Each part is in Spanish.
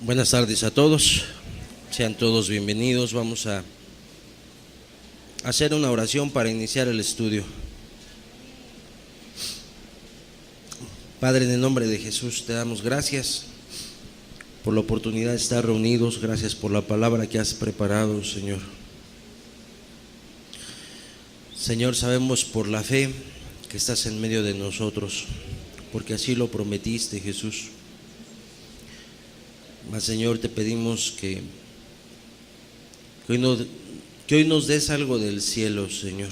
Buenas tardes a todos, sean todos bienvenidos. Vamos a hacer una oración para iniciar el estudio. Padre, en el nombre de Jesús te damos gracias por la oportunidad de estar reunidos. Gracias por la palabra que has preparado, Señor. Señor, sabemos por la fe que estás en medio de nosotros, porque así lo prometiste, Jesús. Mas, Señor, te pedimos que hoy nos des algo del cielo, Señor.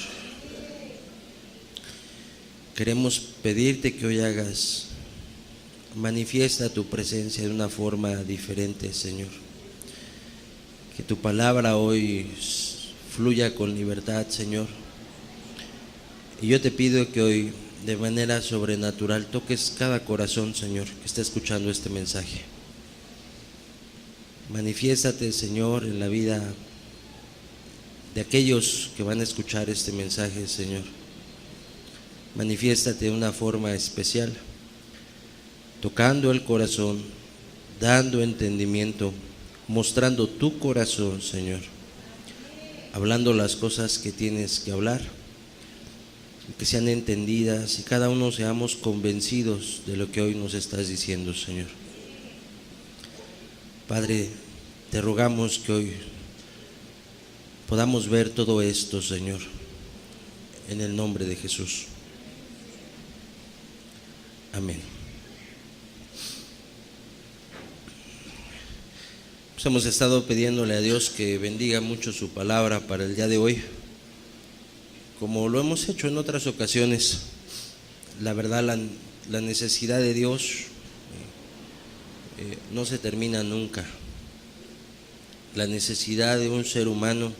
Queremos pedirte que hoy manifiesta tu presencia de una forma diferente, Señor. Que tu palabra hoy fluya con libertad, Señor. Y yo te pido que hoy, de manera sobrenatural, toques cada corazón, Señor, que está escuchando este mensaje. Manifiéstate, Señor, en la vida de aquellos que van a escuchar este mensaje, Señor. Manifiéstate de una forma especial, tocando el corazón, dando entendimiento, mostrando tu corazón, Señor, hablando las cosas que tienes que hablar, que sean entendidas y cada uno seamos convencidos de lo que hoy nos estás diciendo, Señor. Padre, te rogamos que hoy podamos ver todo esto, Señor, en el nombre de Jesús. Amén. Pues hemos estado pidiéndole a Dios que bendiga mucho su palabra para el día de hoy, como lo hemos hecho en otras ocasiones. La verdad, la necesidad de Dios no se termina nunca. La necesidad de un ser humano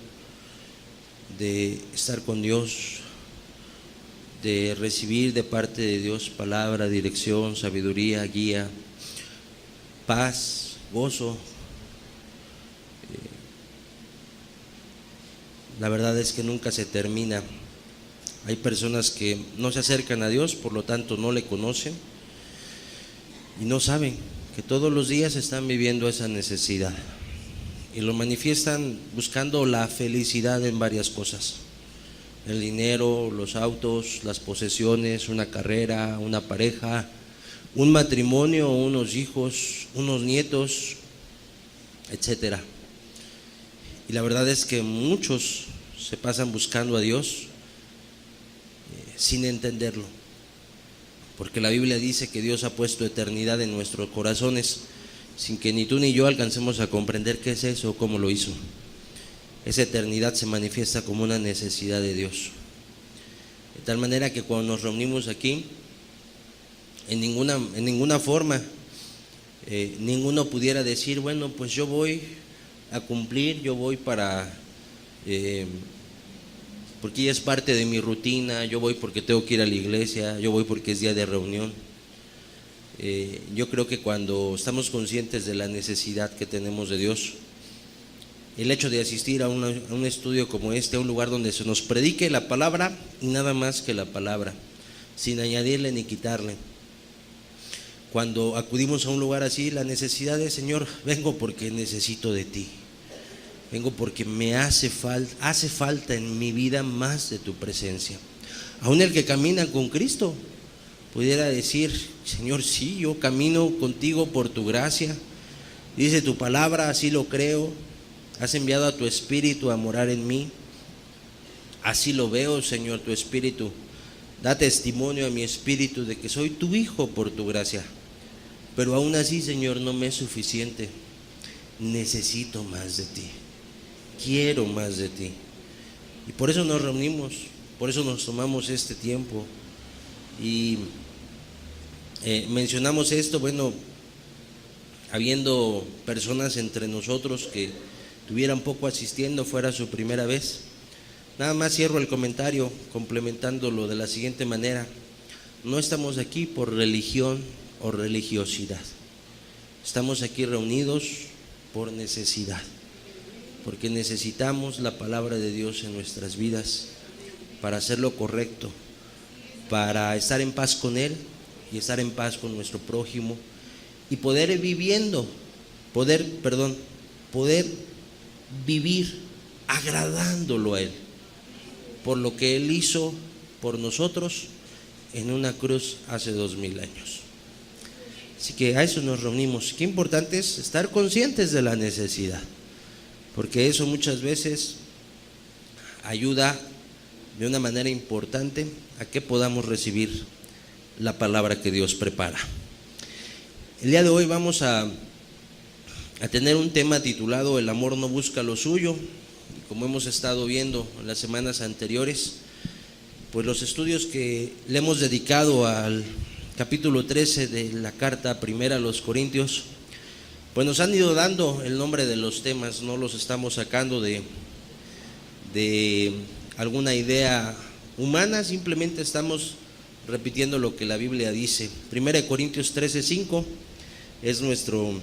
de estar con Dios, de recibir de parte de Dios palabra, dirección, sabiduría, guía, paz, gozo. La verdad es que nunca se termina. Hay personas que no se acercan a Dios, por lo tanto no le conocen y no saben que todos los días están viviendo esa necesidad y lo manifiestan buscando la felicidad en varias cosas: el dinero, los autos, las posesiones, una carrera, una pareja, un matrimonio, unos hijos, unos nietos, etcétera. Y la verdad es que muchos se pasan buscando a Dios sin entenderlo, porque la Biblia dice que Dios ha puesto eternidad en nuestros corazones sin que ni tú ni yo alcancemos a comprender qué es eso o cómo lo hizo. Esa eternidad se manifiesta como una necesidad de Dios, de tal manera que cuando nos reunimos aquí, en ninguna forma ninguno pudiera decir, bueno, pues yo voy a cumplir, yo voy porque ya es parte de mi rutina, yo voy porque tengo que ir a la iglesia, yo voy porque es día de reunión. Yo creo que cuando estamos conscientes de la necesidad que tenemos de Dios, el hecho de asistir a un estudio como este, a un lugar donde se nos predique la palabra y nada más que la palabra, sin añadirle ni quitarle. Cuando acudimos a un lugar así, la necesidad es, Señor, vengo porque necesito de ti. Vengo porque me hace falta en mi vida más de tu presencia. Aún el que camina con Cristo pudiera decir, Señor, sí, yo camino contigo por tu gracia. Dice tu palabra, así lo creo. Has enviado a tu Espíritu a morar en mí. Así lo veo, Señor, tu Espíritu da testimonio a mi espíritu de que soy tu hijo por tu gracia. Pero aún así, Señor, no me es suficiente. Necesito más de ti. Quiero más de ti. Y por eso nos reunimos, por eso nos tomamos este tiempo. Y mencionamos esto, bueno, habiendo personas entre nosotros que tuvieran poco asistiendo, fuera su primera vez. Nada más cierro el comentario complementándolo de la siguiente manera: no estamos aquí por religión o religiosidad, estamos aquí reunidos por necesidad, porque necesitamos la palabra de Dios en nuestras vidas para hacer lo correcto, para estar en paz con Él y estar en paz con nuestro prójimo y poder ir viviendo poder vivir agradándolo a Él, por lo que Él hizo por nosotros en una cruz hace 2000 años. Así que a eso nos reunimos. Qué importante es estar conscientes de la necesidad, porque eso muchas veces ayuda de una manera importante a que podamos recibir la palabra que Dios prepara. El día de hoy vamos a tener un tema titulado El amor no busca lo suyo. Y como hemos estado viendo en las semanas anteriores, pues los estudios que le hemos dedicado al capítulo 13 de la carta primera a los Corintios, pues nos han ido dando el nombre de los temas, no los estamos sacando de alguna idea humana, simplemente estamos repitiendo lo que la Biblia dice. 1 Corintios 13:5 es nuestro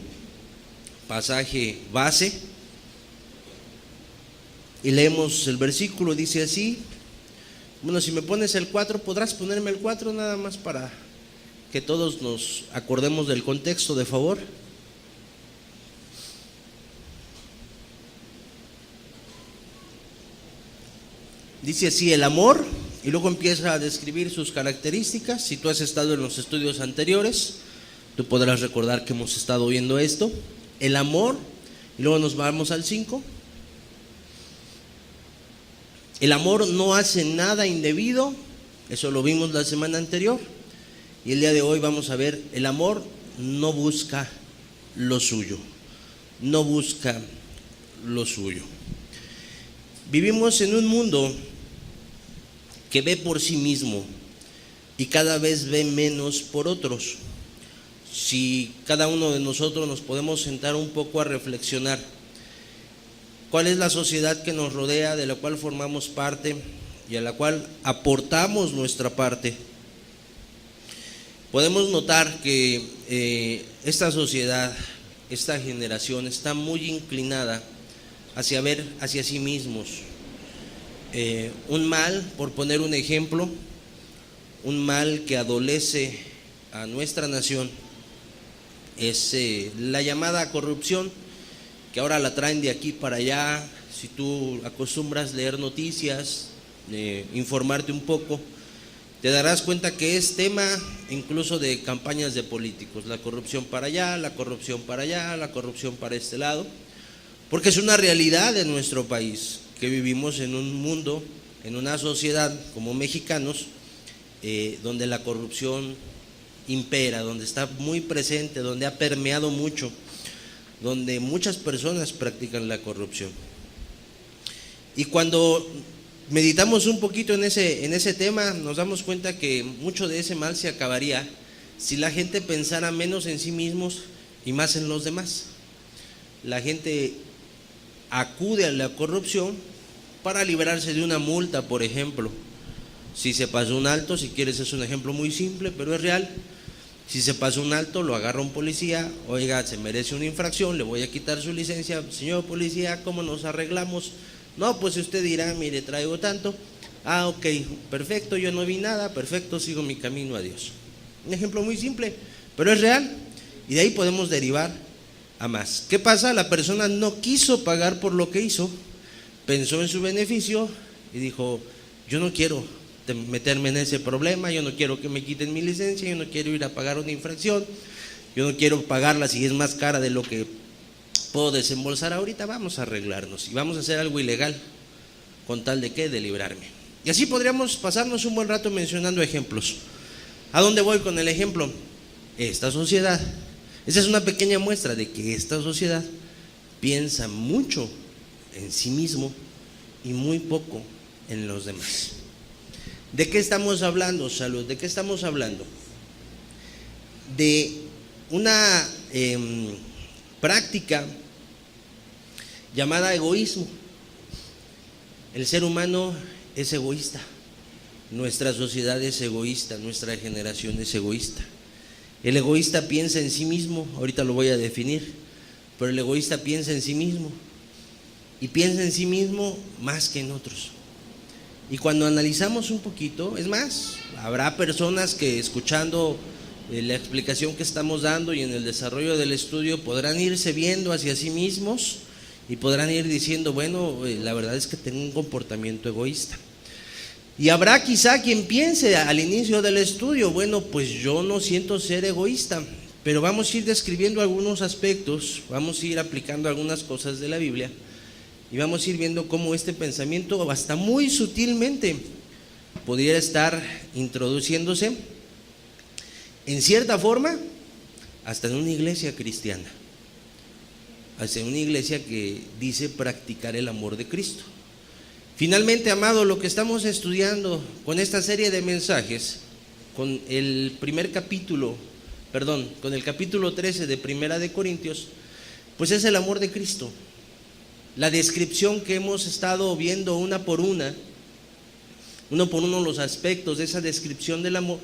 pasaje base, y leemos el versículo. Dice así, bueno, si me pones el 4, podrás ponerme el 4 nada más para que todos nos acordemos del contexto, de favor. Dice así: el amor, y luego empieza a describir sus características. Si tú has estado en los estudios anteriores, tú podrás recordar que hemos estado viendo esto. El amor, y luego nos vamos al 5. El amor no hace nada indebido, eso lo vimos la semana anterior. Y el día de hoy vamos a ver, el amor no busca lo suyo, no busca lo suyo. Vivimos en un mundo que ve por sí mismo y cada vez ve menos por otros. Si cada uno de nosotros nos podemos sentar un poco a reflexionar, ¿cuál es la sociedad que nos rodea, de la cual formamos parte y a la cual aportamos nuestra parte? Podemos notar que esta sociedad, esta generación está muy inclinada hacia ver hacia sí mismos. Un mal, por poner un ejemplo, un mal que adolece a nuestra nación es la llamada corrupción, que ahora la traen de aquí para allá. Si tú acostumbras leer noticias, informarte un poco, te darás cuenta que es tema incluso de campañas de políticos. La corrupción para allá, la corrupción para allá, la corrupción para este lado, porque es una realidad de nuestro país, que vivimos en un mundo, en una sociedad como mexicanos, donde la corrupción impera, donde está muy presente, donde ha permeado mucho, donde muchas personas practican la corrupción. Y cuando meditamos un poquito en ese tema, nos damos cuenta que mucho de ese mal se acabaría si la gente pensara menos en sí mismos y más en los demás. La gente acude a la corrupción para librarse de una multa, por ejemplo. Si se pasó un alto, si quieres es un ejemplo muy simple, pero es real. Si se pasó un alto, lo agarra un policía: oiga, se merece una infracción, le voy a quitar su licencia. Señor policía, ¿cómo nos arreglamos? No, pues usted dirá, mire, traigo tanto. Ah, ok, perfecto, yo no vi nada, perfecto, sigo mi camino, adiós. Un ejemplo muy simple, pero es real, y de ahí podemos derivar a más. ¿Qué pasa? La persona no quiso pagar por lo que hizo, pensó en su beneficio y dijo: yo no quiero meterme en ese problema, yo no quiero que me quiten mi licencia, yo no quiero ir a pagar una infracción, yo no quiero pagarla si es más cara de lo que puedo desembolsar ahorita. Vamos a arreglarnos y vamos a hacer algo ilegal con tal de ¿qué? De librarme. Y así podríamos pasarnos un buen rato mencionando ejemplos. ¿A dónde voy con el ejemplo? Esta sociedad, esa es una pequeña muestra de que esta sociedad piensa mucho en sí mismo y muy poco en los demás. ¿De qué estamos hablando, Salud? ¿De qué estamos hablando? De una práctica llamada egoísmo. El ser humano es egoísta, nuestra sociedad es egoísta, nuestra generación es egoísta. El egoísta piensa en sí mismo, ahorita lo voy a definir, pero el egoísta piensa en sí mismo y piensa en sí mismo más que en otros. Y cuando analizamos un poquito, es más, habrá personas que escuchando la explicación que estamos dando y en el desarrollo del estudio podrán irse viendo hacia sí mismos y podrán ir diciendo, bueno, la verdad es que tengo un comportamiento egoísta. Y habrá quizá quien piense al inicio del estudio, bueno, pues yo no siento ser egoísta, pero vamos a ir describiendo algunos aspectos, vamos a ir aplicando algunas cosas de la Biblia y vamos a ir viendo cómo este pensamiento hasta muy sutilmente pudiera estar introduciéndose en cierta forma hasta en una iglesia cristiana, hasta en una iglesia que dice practicar el amor de Cristo. Finalmente, amado, lo que estamos estudiando con esta serie de mensajes, con el capítulo 13 de Primera de Corintios, pues es el amor de Cristo. La descripción que hemos estado viendo uno por uno los aspectos de esa descripción del amor,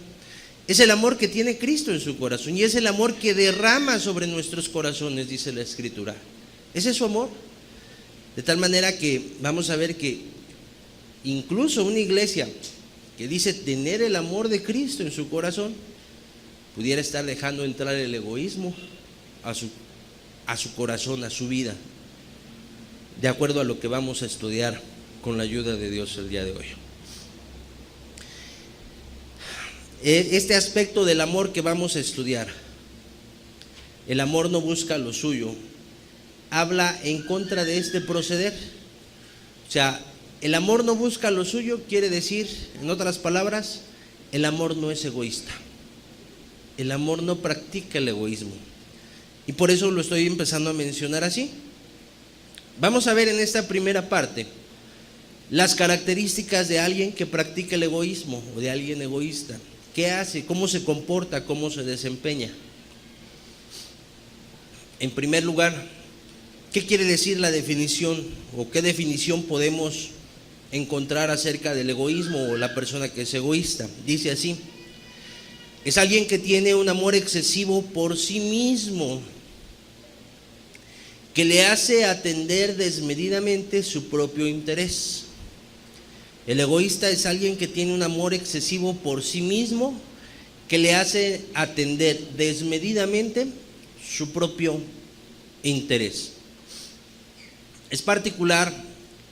es el amor que tiene Cristo en su corazón y es el amor que derrama sobre nuestros corazones, dice la Escritura. Ese es su amor. De tal manera que vamos a ver que incluso una iglesia que dice tener el amor de Cristo en su corazón pudiera estar dejando entrar el egoísmo a su corazón, a su vida, de acuerdo a lo que vamos a estudiar con la ayuda de Dios el día de hoy. Este aspecto del amor que vamos a estudiar, el amor no busca lo suyo, habla en contra de este proceder. O sea, el amor no busca lo suyo quiere decir, en otras palabras, el amor no es egoísta. El amor no practica el egoísmo. Y por eso lo estoy empezando a mencionar así. Vamos a ver en esta primera parte las características de alguien que practica el egoísmo o de alguien egoísta. ¿Qué hace? ¿Cómo se comporta? ¿Cómo se desempeña? En primer lugar, ¿qué quiere decir la definición o qué definición podemos encontrar acerca del egoísmo o la persona que es egoísta? Dice así: es alguien que tiene un amor excesivo por sí mismo, que le hace atender desmedidamente su propio interés. El egoísta es alguien que tiene un amor excesivo por sí mismo, que le hace atender desmedidamente su propio interés. Es particular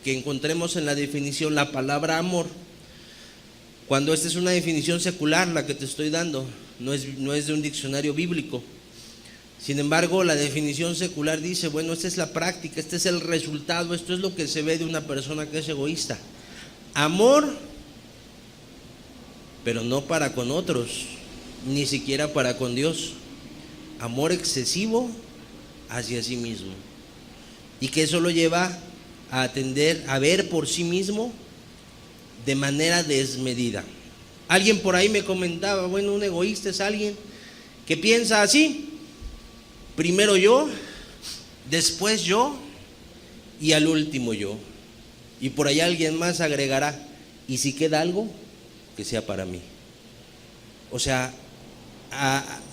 que encontremos en la definición la palabra amor, cuando esta es una definición secular la que te estoy dando, no es de un diccionario bíblico. Sin embargo, la definición secular dice, bueno, esta es la práctica, este es el resultado, esto es lo que se ve de una persona que es egoísta. Amor, pero no para con otros, ni siquiera para con Dios. Amor excesivo hacia sí mismo. Y que eso lo lleva a atender, a ver por sí mismo de manera desmedida. Alguien por ahí me comentaba, bueno, un egoísta es alguien que piensa así: primero yo, después yo y al último yo. Y por ahí alguien más agregará, y si queda algo, que sea para mí. O sea,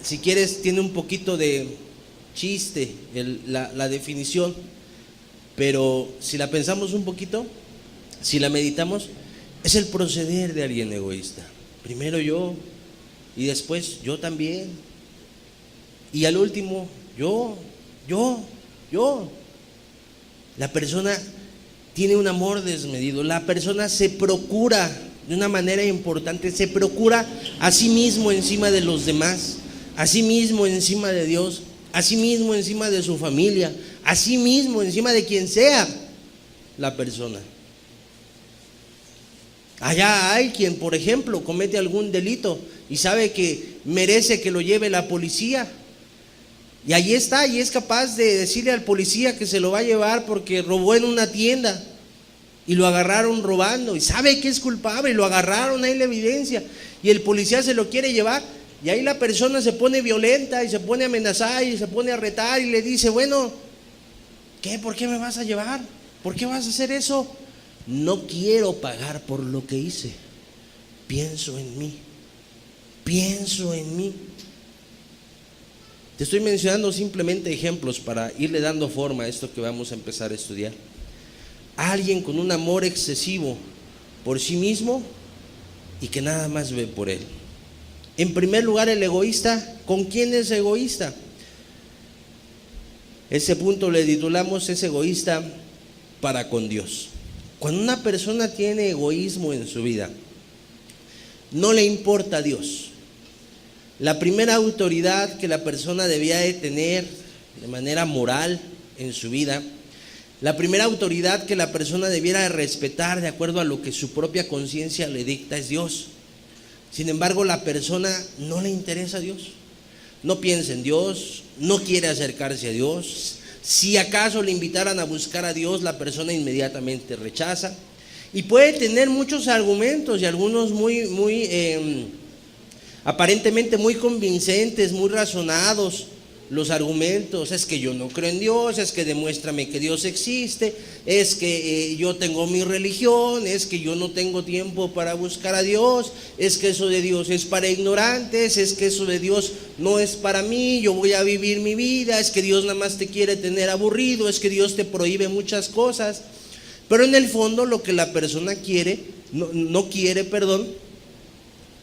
si quieres, tiene un poquito de chiste la definición, pero si la pensamos un poquito, si la meditamos, es el proceder de alguien egoísta. Primero yo, y después yo también, y al último yo. La persona tiene un amor desmedido. La persona se procura de una manera importante, se procura a sí mismo encima de los demás, a sí mismo encima de Dios, a sí mismo encima de su familia, a sí mismo encima de quien sea la persona. Allá hay quien, por ejemplo, comete algún delito y sabe que merece que lo lleve la policía, y ahí está, y es capaz de decirle al policía que se lo va a llevar porque robó en una tienda y lo agarraron robando y sabe que es culpable y lo agarraron, ahí la evidencia, y el policía se lo quiere llevar, y ahí la persona se pone violenta y se pone a amenazar y se pone a retar y le dice, bueno, ¿qué? ¿Por qué me vas a llevar? ¿Por qué vas a hacer eso? No quiero pagar por lo que hice, pienso en mí. Te estoy mencionando simplemente ejemplos para irle dando forma a esto que vamos a empezar a estudiar. Alguien con un amor excesivo por sí mismo y que nada más ve por él. En primer lugar, el egoísta, ¿con quién es egoísta? Ese punto le titulamos: es egoísta para con Dios. Cuando una persona tiene egoísmo en su vida, no le importa a Dios. La primera autoridad que la persona debía de tener de manera moral en su vida, la primera autoridad que la persona debiera de respetar de acuerdo a lo que su propia conciencia le dicta, es Dios. Sin embargo, la persona no le interesa a Dios, no piensa en Dios, no quiere acercarse a Dios. Si acaso le invitaran a buscar a Dios, la persona inmediatamente rechaza, y puede tener muchos argumentos, y algunos aparentemente muy convincentes, muy razonados. Los argumentos: es que yo no creo en Dios, es que demuéstrame que Dios existe, es que yo tengo mi religión, es que yo no tengo tiempo para buscar a Dios, es que eso de Dios es para ignorantes, es que eso de Dios no es para mí, yo voy a vivir mi vida, es que Dios nada más te quiere tener aburrido, es que Dios te prohíbe muchas cosas. Pero en el fondo lo que la persona quiere, no quiere,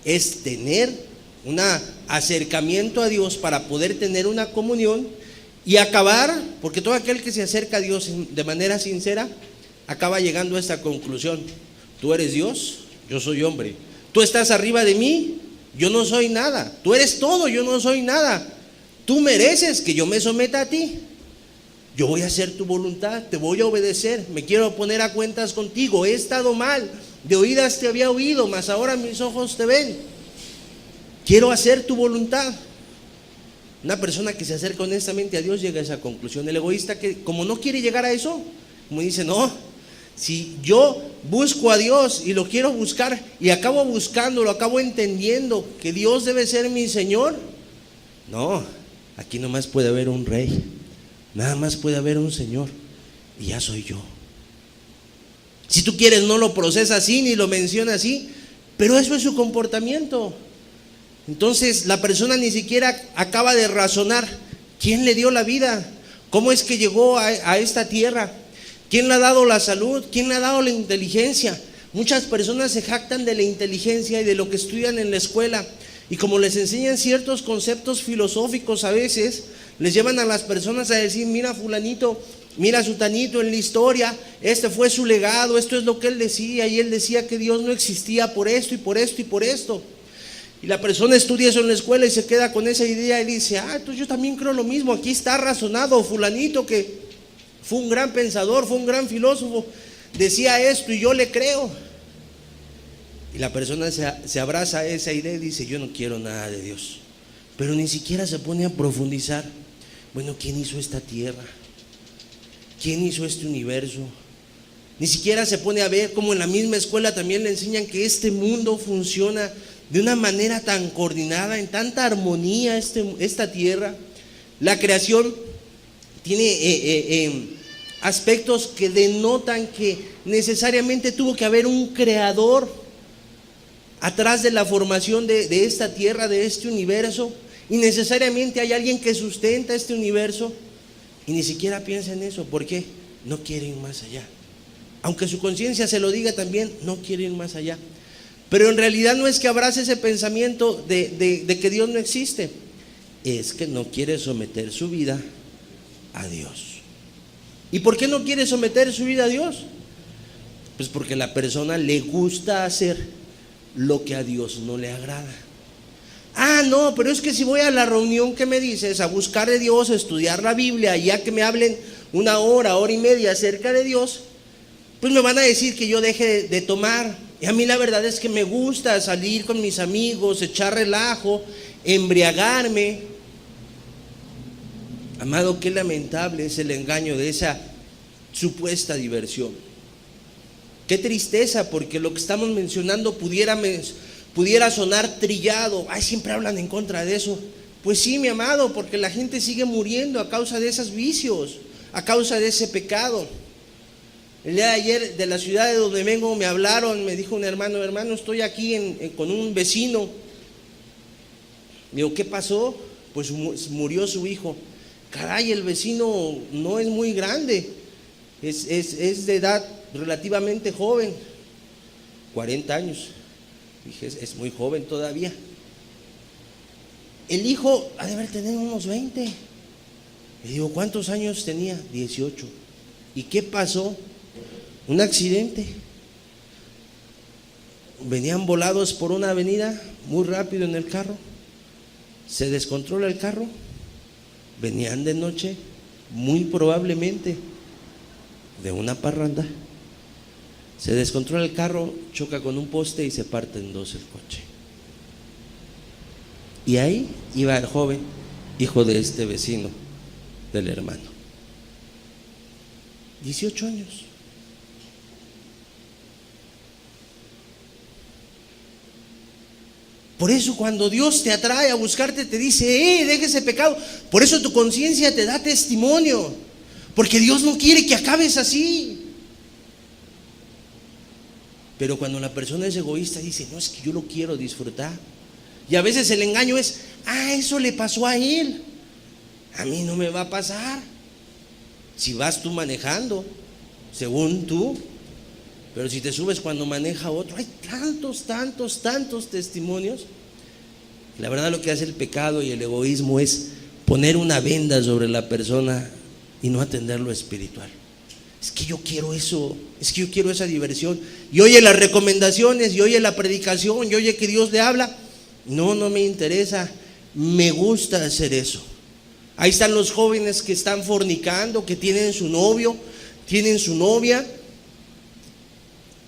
es tener un acercamiento a Dios para poder tener una comunión y acabar, porque todo aquel que se acerca a Dios de manera sincera acaba llegando a esta conclusión: tú eres Dios, yo soy hombre, tú estás arriba de mí, yo no soy nada, tú eres todo, yo no soy nada, tú mereces que yo me someta a ti, yo voy a hacer tu voluntad, te voy a obedecer, me quiero poner a cuentas contigo, he estado mal, de oídas te había oído, mas ahora mis ojos te ven. Quiero hacer tu voluntad. Una persona que se acerca honestamente a Dios llega a esa conclusión. El egoísta, que como no quiere llegar a eso, como dice: no, si yo busco a Dios y lo quiero buscar y acabo buscándolo, acabo entendiendo que Dios debe ser mi Señor, no, aquí nomás puede haber un rey, nada más puede haber un Señor, y ya soy yo. Si tú quieres, no lo procesa así ni lo menciona así, pero eso es su comportamiento. Entonces la persona ni siquiera acaba de razonar: ¿quién le dio la vida? ¿Cómo es que llegó a esta tierra? ¿Quién le ha dado la salud? ¿Quién le ha dado la inteligencia? Muchas personas se jactan de la inteligencia y de lo que estudian en la escuela, y como les enseñan ciertos conceptos filosóficos, a veces les llevan a las personas a decir: mira fulanito, mira sutanito en la historia, este fue su legado, esto es lo que él decía, y él decía que Dios no existía por esto y por esto y por esto. Y la persona estudia eso en la escuela y se queda con esa idea y dice: entonces yo también creo lo mismo, aquí está razonado fulanito, que fue un gran pensador, fue un gran filósofo, decía esto y yo le creo. Y la persona se abraza a esa idea y dice: yo no quiero nada de Dios. Pero ni siquiera se pone a profundizar: bueno, ¿quién hizo esta tierra? ¿Quién hizo este universo? Ni siquiera se pone a ver cómo en la misma escuela también le enseñan que este mundo funciona de una manera tan coordinada, en tanta armonía, esta tierra. La creación tiene aspectos que denotan que necesariamente tuvo que haber un creador atrás de la formación de esta tierra, de este universo, y necesariamente hay alguien que sustenta este universo, y ni siquiera piensa en eso. ¿Por qué? No quiere ir más allá. Aunque su conciencia se lo diga también, no quiere ir más allá. Pero en realidad no es que abrace ese pensamiento de que Dios no existe, es que no quiere someter su vida a Dios. ¿Y por qué no quiere someter su vida a Dios? Pues porque a la persona le gusta hacer lo que a Dios no le agrada. No, pero es que si voy a la reunión, ¿qué me dices? A buscar de Dios, a estudiar la Biblia, ya que me hablen una hora, hora y media acerca de Dios, pues me van a decir que yo deje de tomar. Y a mí la verdad es que me gusta salir con mis amigos, echar relajo, embriagarme. Amado, qué lamentable es el engaño de esa supuesta diversión. Qué tristeza, porque lo que estamos mencionando pudiera sonar trillado. Siempre hablan en contra de eso. Pues sí, mi amado, porque la gente sigue muriendo a causa de esos vicios, a causa de ese pecado. El día de ayer, de la ciudad de donde vengo, me hablaron, me dijo un hermano: estoy aquí con un vecino. Digo: ¿qué pasó? Pues murió su hijo. Caray, el vecino no es muy grande, es de edad relativamente joven, 40 años. Dije: es muy joven todavía. El hijo ha de haber tenido unos 20. Le digo, ¿cuántos años tenía? 18. ¿Y qué pasó? Un accidente. Venían volados por una avenida muy rápido en el carro. Se descontrola el carro. Venían de noche, muy probablemente de una parranda. Se descontrola el carro, choca con un poste y se parte en dos el coche. Y ahí iba el joven, hijo de este vecino del hermano. 18 años. Por eso cuando Dios te atrae a buscarte, te dice, deja ese pecado. Por eso tu conciencia te da testimonio. Porque Dios no quiere que acabes así. Pero cuando la persona es egoísta, dice, no, es que yo lo quiero disfrutar. Y a veces el engaño es, eso le pasó a él, a mí no me va a pasar. Si vas tú manejando, según tú. Pero si te subes cuando maneja otro, hay tantos testimonios. La verdad, lo que hace el pecado y el egoísmo es poner una venda sobre la persona y no atender lo espiritual. Es que yo quiero eso, es que yo quiero esa diversión. Y oye las recomendaciones, y oye la predicación, y oye que Dios le habla. No me interesa, me gusta hacer eso. Ahí están los jóvenes que están fornicando, que tienen su novio, tienen su novia,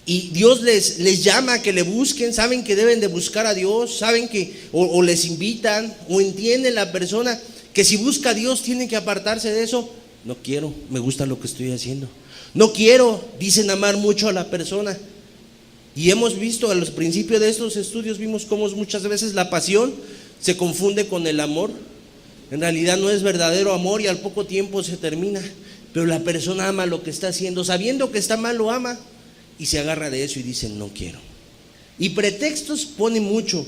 y Dios les llama a que le busquen. Saben que deben de buscar a Dios, saben que o les invitan, o entiende la persona que si busca a Dios tiene que apartarse de eso. No quiero, me gusta lo que estoy haciendo. No quiero, dicen amar mucho a la persona. Y hemos visto a los principios de estos estudios, vimos cómo muchas veces la pasión se confunde con el amor. En realidad no es verdadero amor y al poco tiempo se termina. Pero la persona ama lo que está haciendo, sabiendo que está mal lo ama, y se agarra de eso y dice, no quiero. Y pretextos pone mucho.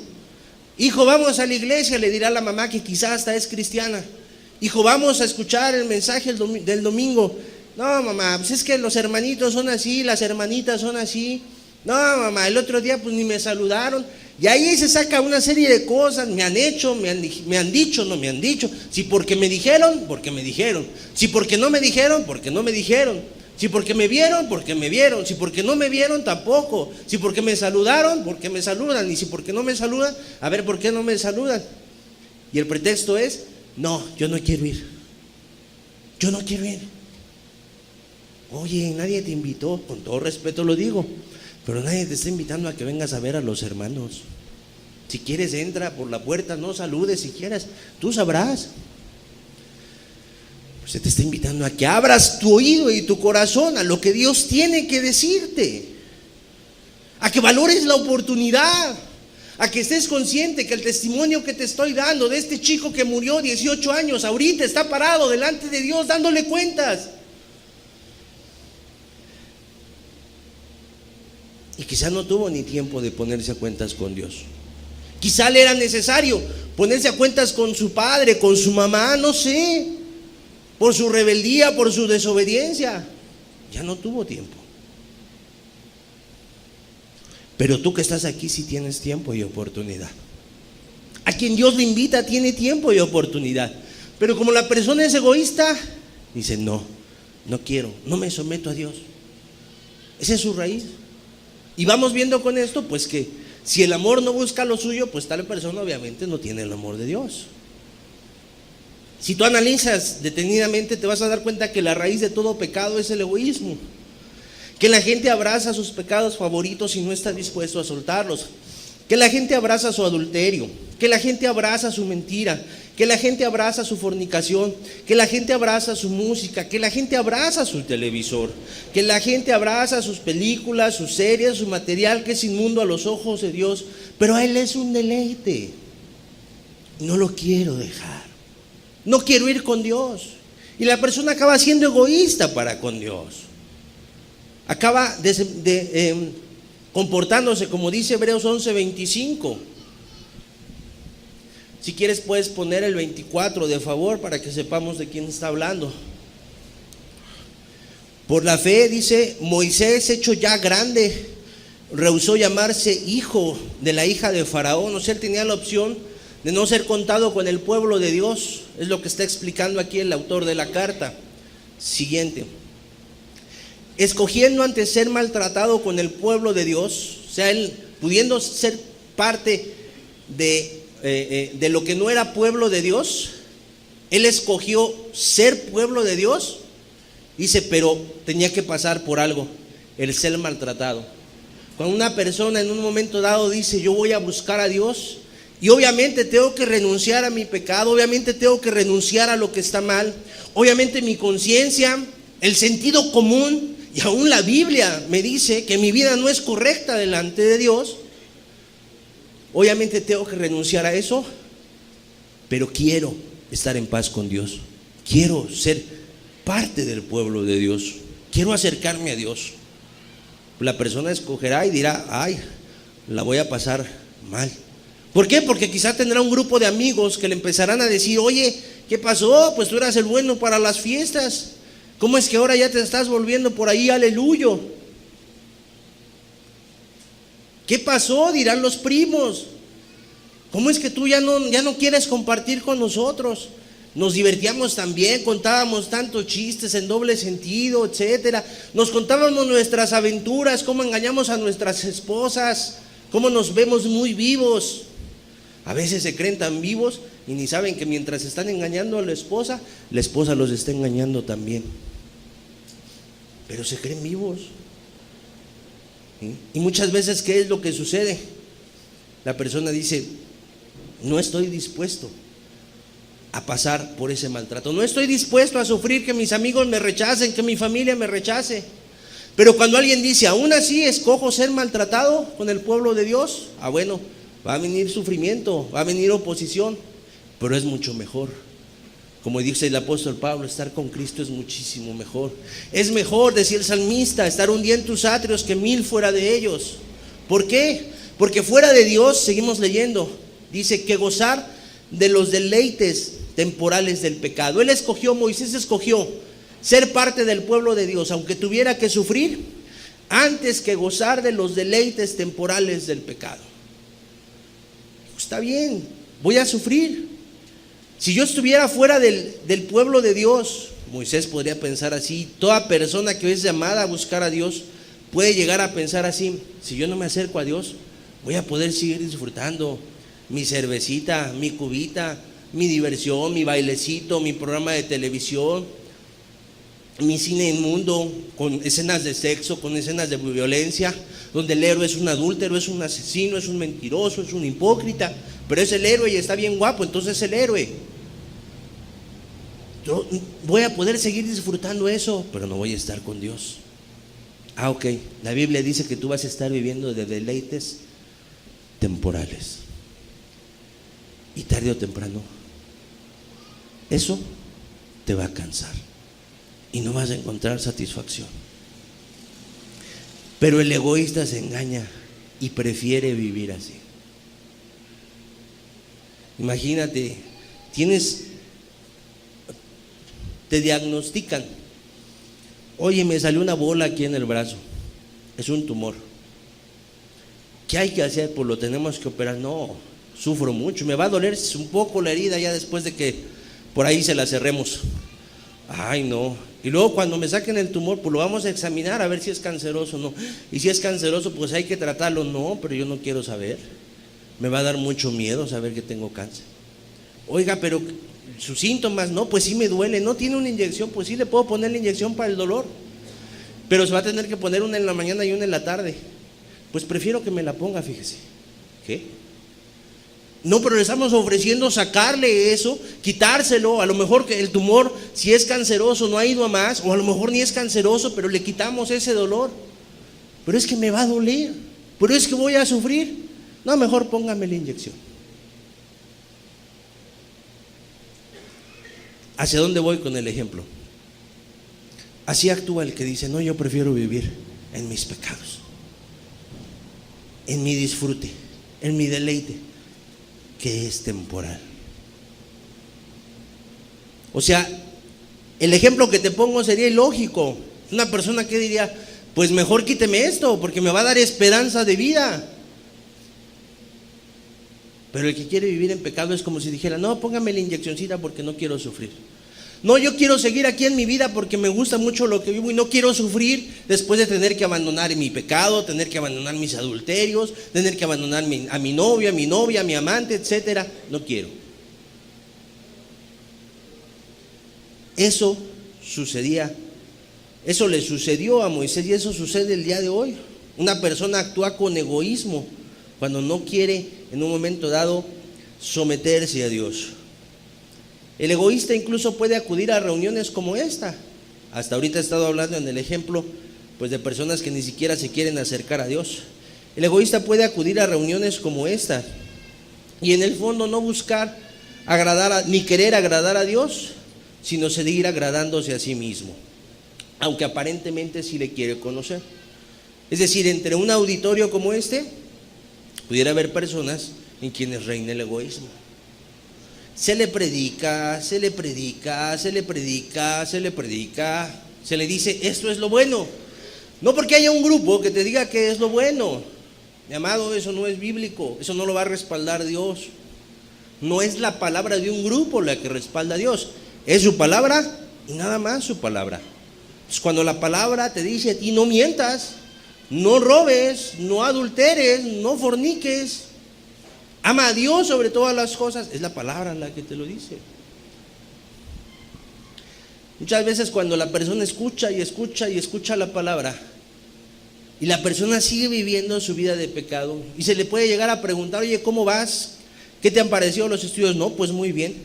Hijo, vamos a la iglesia, le dirá la mamá que quizás hasta es cristiana. Hijo, vamos a escuchar el mensaje del domingo. No, mamá, pues es que los hermanitos son así, las hermanitas son así. No, mamá, el otro día pues ni me saludaron. Y ahí se saca una serie de cosas. Me han dicho, no me han dicho. Si porque me dijeron, porque me dijeron. Si porque no me dijeron, porque no me dijeron. Si porque me vieron, porque me vieron. Si porque no me vieron, tampoco. Si porque me saludaron, porque me saludan. Y si porque no me saludan, a ver, ¿por qué no me saludan? Y el pretexto es, no, yo no quiero ir. Yo no quiero ir. Oye, nadie te invitó, con todo respeto lo digo, pero nadie te está invitando a que vengas a ver a los hermanos. Si quieres, entra por la puerta, no saludes si quieres, tú sabrás. Se te está invitando a que abras tu oído y tu corazón a lo que Dios tiene que decirte, a que valores la oportunidad, a que estés consciente que el testimonio que te estoy dando de este chico que murió 18 años, ahorita está parado delante de Dios dándole cuentas. Y quizá no tuvo ni tiempo de ponerse a cuentas con Dios. Quizá le era necesario ponerse a cuentas con su padre, con su mamá, no sé, por su rebeldía, por su desobediencia. Ya no tuvo tiempo. Pero tú que estás aquí sí tienes tiempo y oportunidad. A quien Dios le invita tiene tiempo y oportunidad. Pero como la persona es egoísta, dice, no quiero, no me someto a Dios. Esa es su raíz. Y vamos viendo con esto, pues que si el amor no busca lo suyo, pues tal persona obviamente no tiene el amor de Dios. Si tú analizas detenidamente, te vas a dar cuenta que la raíz de todo pecado es el egoísmo. Que la gente abraza sus pecados favoritos y no está dispuesto a soltarlos. Que la gente abraza su adulterio, que la gente abraza su mentira, que la gente abraza su fornicación, que la gente abraza su música, que la gente abraza su televisor, que la gente abraza sus películas, sus series, su material que es inmundo a los ojos de Dios, pero a Él es un deleite. No lo quiero dejar, no quiero ir con Dios. Y la persona acaba siendo egoísta para con Dios. Acaba comportándose como dice Hebreos 11:25. Si quieres puedes poner el 24 de favor para que sepamos de quién está hablando. Por la fe, dice, Moisés, hecho ya grande, rehusó llamarse hijo de la hija de Faraón. O sea, él tenía la opción de no ser contado con el pueblo de Dios. Es lo que está explicando aquí el autor de la carta. Siguiente. Escogiendo antes ser maltratado con el pueblo de Dios, o sea, él pudiendo ser parte de lo que no era pueblo de Dios, él escogió ser pueblo de Dios. Dice, pero tenía que pasar por algo, el ser maltratado. Cuando una persona en un momento dado dice, yo voy a buscar a Dios, y obviamente tengo que renunciar a mi pecado, obviamente tengo que renunciar a lo que está mal, obviamente mi conciencia, el sentido común, y aún la Biblia me dice que mi vida no es correcta delante de Dios. Obviamente tengo que renunciar a eso, pero quiero estar en paz con Dios. Quiero ser parte del pueblo de Dios. Quiero acercarme a Dios. La persona escogerá y dirá, ay, la voy a pasar mal. ¿Por qué? Porque quizá tendrá un grupo de amigos que le empezarán a decir, oye, ¿qué pasó? Pues tú eras el bueno para las fiestas. ¿Cómo es que ahora ya te estás volviendo por ahí aleluyo? ¿Qué pasó? Dirán los primos. ¿Cómo es que tú ya no quieres compartir con nosotros? Nos divertíamos también, contábamos tantos chistes en doble sentido, etcétera. Nos contábamos nuestras aventuras, cómo engañamos a nuestras esposas, cómo nos vemos muy vivos. A veces se creen tan vivos y ni saben que mientras están engañando a la esposa los está engañando también. Pero se creen vivos. ¿Sí? Y muchas veces, ¿qué es lo que sucede? La persona dice, no estoy dispuesto a pasar por ese maltrato, no estoy dispuesto a sufrir que mis amigos me rechacen, que mi familia me rechace. Pero cuando alguien dice, aún así escojo ser maltratado con el pueblo de Dios, bueno, va a venir sufrimiento, va a venir oposición, pero es mucho mejor. Como dice el apóstol Pablo, estar con Cristo es muchísimo mejor. Es mejor, decía el salmista, estar un día en tus atrios que 1000 fuera de ellos. ¿Por qué? Porque fuera de Dios, seguimos leyendo, dice que gozar de los deleites temporales del pecado. Moisés escogió ser parte del pueblo de Dios, aunque tuviera que sufrir, antes que gozar de los deleites temporales del pecado. Está bien, voy a sufrir. Si yo estuviera fuera del pueblo de Dios, Moisés podría pensar así. Toda persona que es llamada a buscar a Dios puede llegar a pensar así: si yo no me acerco a Dios, voy a poder seguir disfrutando mi cervecita, mi cubita, mi diversión, mi bailecito, mi programa de televisión, mi cine inmundo, con escenas de sexo, con escenas de violencia, donde el héroe es un adúltero, es un asesino, es un mentiroso, es un hipócrita, pero es el héroe y está bien guapo, entonces es el héroe. Yo voy a poder seguir disfrutando eso, pero no voy a estar con Dios. Ok, la Biblia dice que tú vas a estar viviendo de deleites temporales, y tarde o temprano eso te va a cansar y no vas a encontrar satisfacción. Pero el egoísta se engaña y prefiere vivir así. Imagínate, te diagnostican: oye, me salió una bola aquí en el brazo, es un tumor. ¿Qué hay que hacer? Pues lo tenemos que operar. No, sufro mucho, me va a doler un poco la herida ya después de que por ahí se la cerremos. Ay, no. Y luego cuando me saquen el tumor, pues lo vamos a examinar a ver si es canceroso o no. Y si es canceroso, pues hay que tratarlo. No, pero yo no quiero saber. Me va a dar mucho miedo saber que tengo cáncer. Oiga, pero sus síntomas, no, pues sí me duele. No tiene una inyección, pues sí le puedo poner la inyección para el dolor, pero se va a tener que poner una en la mañana y una en la tarde. Pues prefiero que me la ponga, fíjese. ¿Qué? No, pero le estamos ofreciendo sacarle eso, quitárselo. A lo mejor que el tumor, si es canceroso, no ha ido a más, o a lo mejor ni es canceroso, pero le quitamos ese dolor. Pero es que me va a doler, pero es que voy a sufrir. No, mejor póngame la inyección. ¿Hacia dónde voy con el ejemplo? Así actúa el que dice: no, yo prefiero vivir en mis pecados, en mi disfrute, en mi deleite, que es temporal. O sea, el ejemplo que te pongo sería ilógico. Una persona que diría: pues mejor quíteme esto porque me va a dar esperanza de vida. Pero el que quiere vivir en pecado es como si dijera, no, póngame la inyeccioncita porque no quiero sufrir. No, yo quiero seguir aquí en mi vida porque me gusta mucho lo que vivo y no quiero sufrir después de tener que abandonar mi pecado, tener que abandonar mis adulterios, tener que abandonar a mi novio, a mi novia, a mi amante, etcétera. No quiero. Eso sucedía, eso le sucedió a Moisés y eso sucede el día de hoy. Una persona actúa con egoísmo cuando no quiere en un momento dado someterse a Dios. El egoísta incluso puede acudir a reuniones como esta. Hasta ahorita he estado hablando en el ejemplo pues de personas que ni siquiera se quieren acercar a Dios. El egoísta puede acudir a reuniones como esta y en el fondo no buscar agradar ni querer agradar a Dios, sino seguir agradándose a sí mismo, aunque aparentemente sí le quiere conocer. Es decir, entre un auditorio como este pudiera haber personas en quienes reina el egoísmo. Se le predica, se le predica, se le predica, se le predica, se le dice esto es lo bueno. No porque haya un grupo que te diga que es lo bueno. Mi amado, eso no es bíblico, eso no lo va a respaldar Dios. No es la palabra de un grupo la que respalda a Dios, es su palabra y nada más su palabra. Pues cuando la palabra te dice a ti no mientas, no robes, no adulteres, no forniques, ama a Dios sobre todas las cosas, es la palabra la que te lo dice. Muchas veces cuando la persona escucha y escucha y escucha la palabra y la persona sigue viviendo su vida de pecado y se le puede llegar a preguntar, oye, ¿cómo vas? ¿Qué te han parecido los estudios? No, pues muy bien,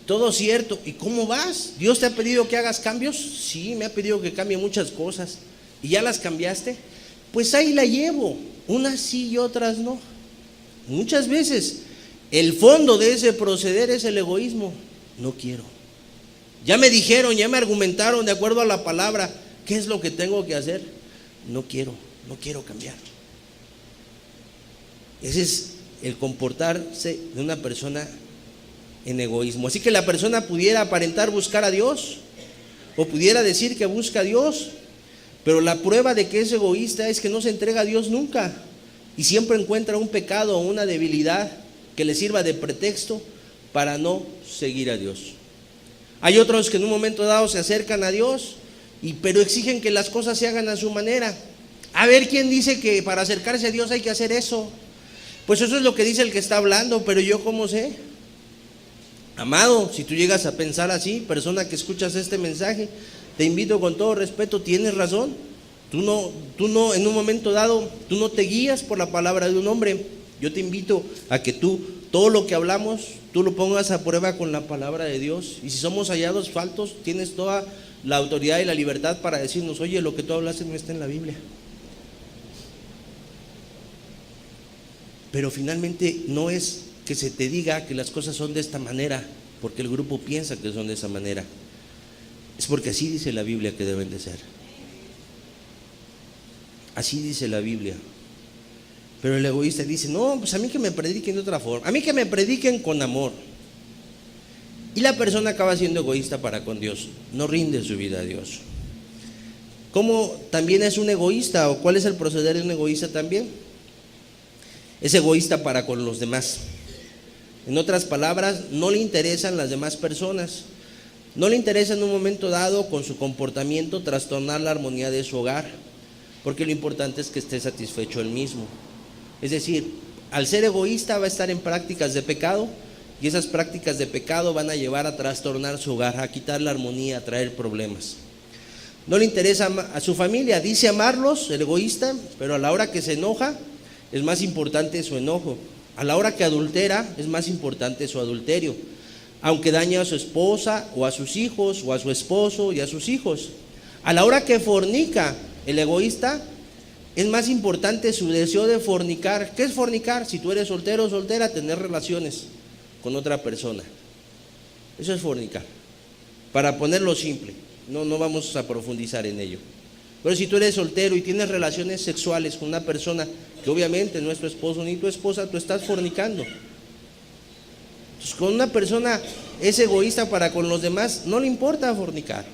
todo cierto. ¿Y cómo vas? ¿Dios te ha pedido que hagas cambios? Sí, me ha pedido que cambie muchas cosas. ¿Y ya las cambiaste? Pues ahí la llevo, unas sí y otras no. Muchas veces el fondo de ese proceder es el egoísmo. No quiero. Ya me dijeron, ya me argumentaron de acuerdo a la palabra, ¿qué es lo que tengo que hacer? No quiero cambiar. Ese es el comportarse de una persona en egoísmo. Así que la persona pudiera aparentar buscar a Dios o pudiera decir que busca a Dios, pero la prueba de que es egoísta es que no se entrega a Dios nunca y siempre encuentra un pecado o una debilidad que le sirva de pretexto para no seguir a Dios. Hay otros que en un momento dado se acercan a Dios, pero exigen que las cosas se hagan a su manera. A ver, ¿quién dice que para acercarse a Dios hay que hacer eso? Pues eso es lo que dice el que está hablando, pero yo ¿cómo sé? Amado, si tú llegas a pensar así, persona que escuchas este mensaje, te invito con todo respeto, tienes razón. Tú no, en un momento dado, tú no te guías por la palabra de un hombre. Yo te invito a que todo lo que hablamos, tú lo pongas a prueba con la palabra de Dios. Y si somos hallados faltos, tienes toda la autoridad y la libertad para decirnos, oye, lo que tú hablaste no está en la Biblia. Pero finalmente no es que se te diga que las cosas son de esta manera, porque el grupo piensa que son de esa manera. Es porque así dice la Biblia que deben de ser. Así dice la Biblia. Pero el egoísta dice, no, pues a mí que me prediquen de otra forma, a mí que me prediquen con amor. Y la persona acaba siendo egoísta para con Dios, no rinde su vida a Dios. ¿Cómo también es un egoísta o cuál es el proceder de un egoísta también? Es egoísta para con los demás. En otras palabras, no le interesan las demás personas. No le interesa en un momento dado con su comportamiento trastornar la armonía de su hogar, porque lo importante es que esté satisfecho él mismo. Es decir, al ser egoísta va a estar en prácticas de pecado y esas prácticas de pecado van a llevar a trastornar su hogar, a quitar la armonía, a traer problemas. No le interesa a su familia, dice amarlos, el egoísta, pero a la hora que se enoja es más importante su enojo. A la hora que adultera es más importante su adulterio, aunque daña a su esposa o a sus hijos o a su esposo y a sus hijos. A la hora que fornica, el egoísta, es más importante su deseo de fornicar. ¿Qué es fornicar? Si tú eres soltero o soltera, tener relaciones con otra persona. Eso es fornicar. Para ponerlo simple, no vamos a profundizar en ello. Pero si tú eres soltero y tienes relaciones sexuales con una persona que obviamente no es tu esposo ni tu esposa, tú estás fornicando. Entonces, con una persona es egoísta para con los demás, no le importa fornicar.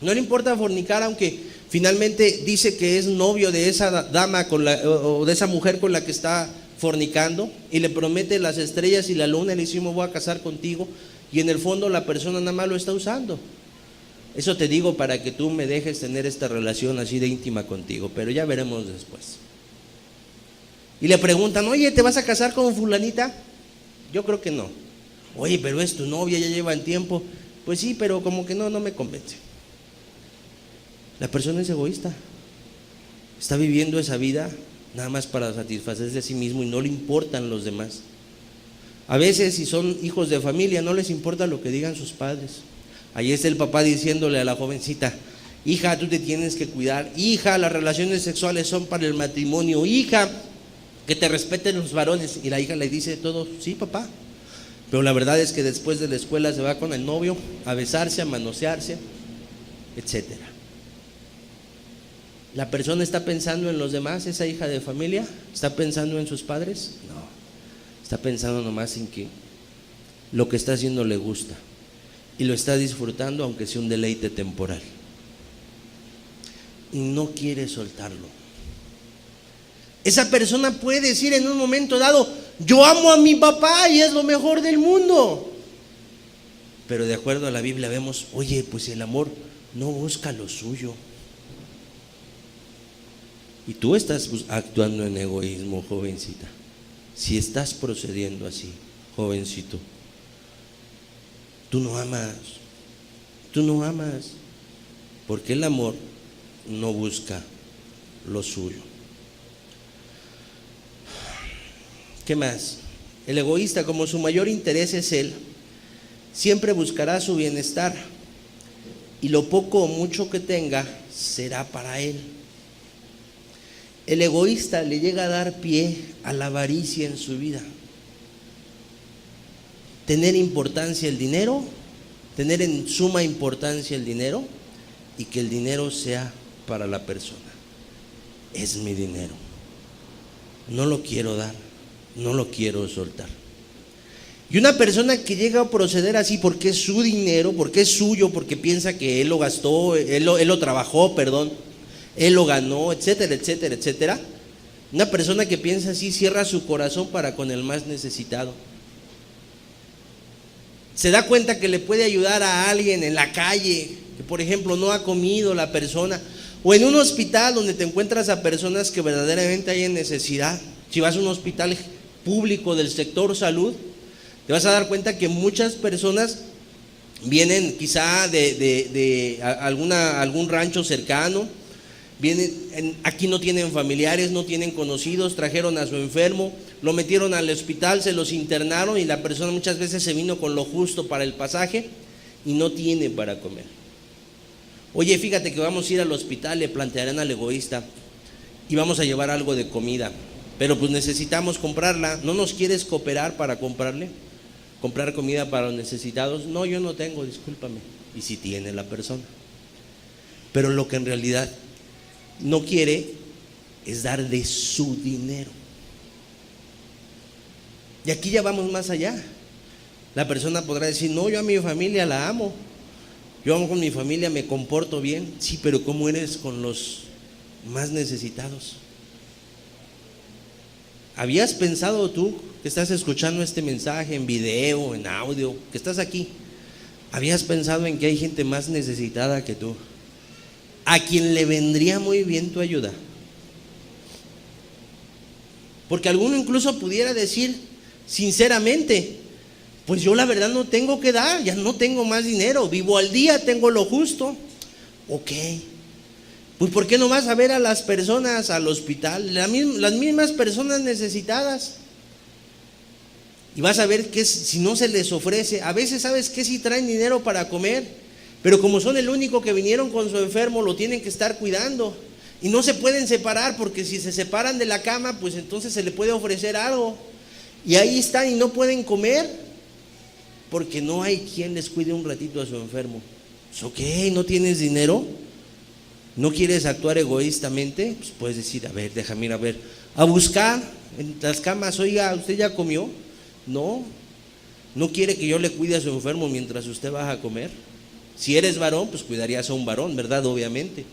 No le importa fornicar, aunque finalmente dice que es novio de esa dama o de esa mujer con la que está fornicando y le promete las estrellas y la luna y le dice: yo me voy a casar contigo, y en el fondo la persona nada más lo está usando. Eso te digo para que tú me dejes tener esta relación así de íntima contigo, pero ya veremos después. Y le preguntan: oye, ¿te vas a casar con fulanita? Yo creo que no. Oye, pero es tu novia, ya llevan tiempo. Pues sí, pero como que no me convence. La persona es egoísta. Está viviendo esa vida nada más para satisfacerse a sí mismo y no le importan los demás. A veces, si son hijos de familia, no les importa lo que digan sus padres. Ahí está el papá diciéndole a la jovencita: hija, tú te tienes que cuidar. Hija, las relaciones sexuales son para el matrimonio. Hija, que te respeten los varones. Y la hija le dice todo: sí, papá. Pero la verdad es que después de la escuela se va con el novio a besarse, a manosearse, etcétera. ¿La persona está pensando en los demás, esa hija de familia? ¿Está pensando en sus padres? No. Está pensando nomás en que lo que está haciendo le gusta y lo está disfrutando, aunque sea un deleite temporal, y no quiere soltarlo. Esa persona puede decir en un momento dado: yo amo a mi papá y es lo mejor del mundo. Pero de acuerdo a la Biblia vemos: oye, pues el amor no busca lo suyo. Y tú estás actuando en egoísmo, jovencita. Si estás procediendo así, jovencito, tú no amas, porque el amor no busca lo suyo. ¿Qué más? El egoísta, como su mayor interés es él, siempre buscará su bienestar, y lo poco o mucho que tenga será para él. El egoísta le llega a dar pie a la avaricia en su vida. Tener importancia el dinero, tener en suma importancia el dinero, y que el dinero sea para la persona. Es mi dinero, no lo quiero dar, no lo quiero soltar. Y una persona que llega a proceder así porque es su dinero, porque es suyo, porque piensa que él lo gastó, él lo trabajó, él lo ganó, etcétera, etcétera, etcétera. Una persona que piensa así cierra su corazón para con el más necesitado. Se da cuenta que le puede ayudar a alguien en la calle, que por ejemplo no ha comido la persona, o en un hospital donde te encuentras a personas que verdaderamente hay en necesidad. Si vas a un hospital público del sector salud, te vas a dar cuenta que muchas personas vienen quizá de algún rancho cercano, aquí no tienen familiares, no tienen conocidos, trajeron a su enfermo, lo metieron al hospital, se los internaron, y la persona muchas veces se vino con lo justo para el pasaje y no tiene para comer. Oye, fíjate que vamos a ir al hospital, le plantearán al egoísta, y vamos a llevar algo de comida, pero pues necesitamos comprarla. ¿No nos quieres cooperar para comprar comida para los necesitados? No, yo no tengo, discúlpame. Y si tiene la persona, pero lo que en realidad no quiere es dar de su dinero. Y aquí ya vamos más allá. La persona podrá decir: no, yo a mi familia la amo, yo amo con mi familia, me comporto bien. Sí, pero ¿cómo eres con los más necesitados? ¿Habías pensado tú que estás escuchando este mensaje en video, en audio, que estás aquí? ¿Habías pensado en que hay gente más necesitada que tú, a quien le vendría muy bien tu ayuda? Porque alguno incluso pudiera decir sinceramente: pues yo la verdad no tengo que dar, ya no tengo más dinero, vivo al día, tengo lo justo. Ok, pues ¿por qué no vas a ver a las personas al hospital, las mismas personas necesitadas? Y vas a ver que si no se les ofrece, a veces sabes que si traen dinero para comer, pero como son el único que vinieron con su enfermo, lo tienen que estar cuidando, y no se pueden separar, porque si se separan de la cama, pues entonces se le puede ofrecer algo, y ahí están y no pueden comer, porque no hay quien les cuide un ratito a su enfermo. Pues ok, ¿no tienes dinero? ¿No quieres actuar egoístamente? Pues puedes decir: a ver, déjame ir a buscar en las camas. Oiga, ¿usted ya comió? No quiere que yo le cuide a su enfermo mientras usted va a comer. Si eres varón, pues cuidarías a un varón, ¿verdad? Obviamente,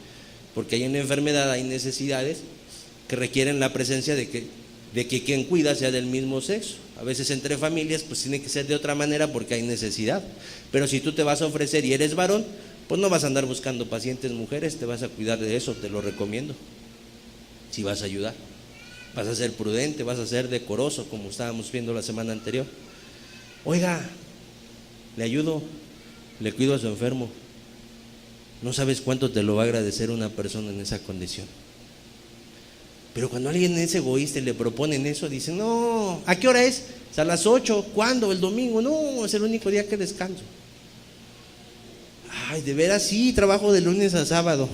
porque hay una enfermedad, hay necesidades que requieren la presencia de de que quien cuida sea del mismo sexo. A veces entre familias pues tiene que ser de otra manera porque hay necesidad. Pero si tú te vas a ofrecer y eres varón, pues no vas a andar buscando pacientes mujeres, te vas a cuidar de eso, te lo recomiendo. Si vas a ayudar, vas a ser prudente, vas a ser decoroso, como estábamos viendo la semana anterior. Oiga, le ayudo, le cuido a su enfermo. No sabes cuánto te lo va a agradecer una persona en esa condición. Pero cuando alguien es egoísta y le proponen eso, dice, no, ¿a qué hora es? A las 8, ¿cuándo? El domingo. No, es el único día que descanso. Ay, de veras, sí, trabajo de lunes a sábado.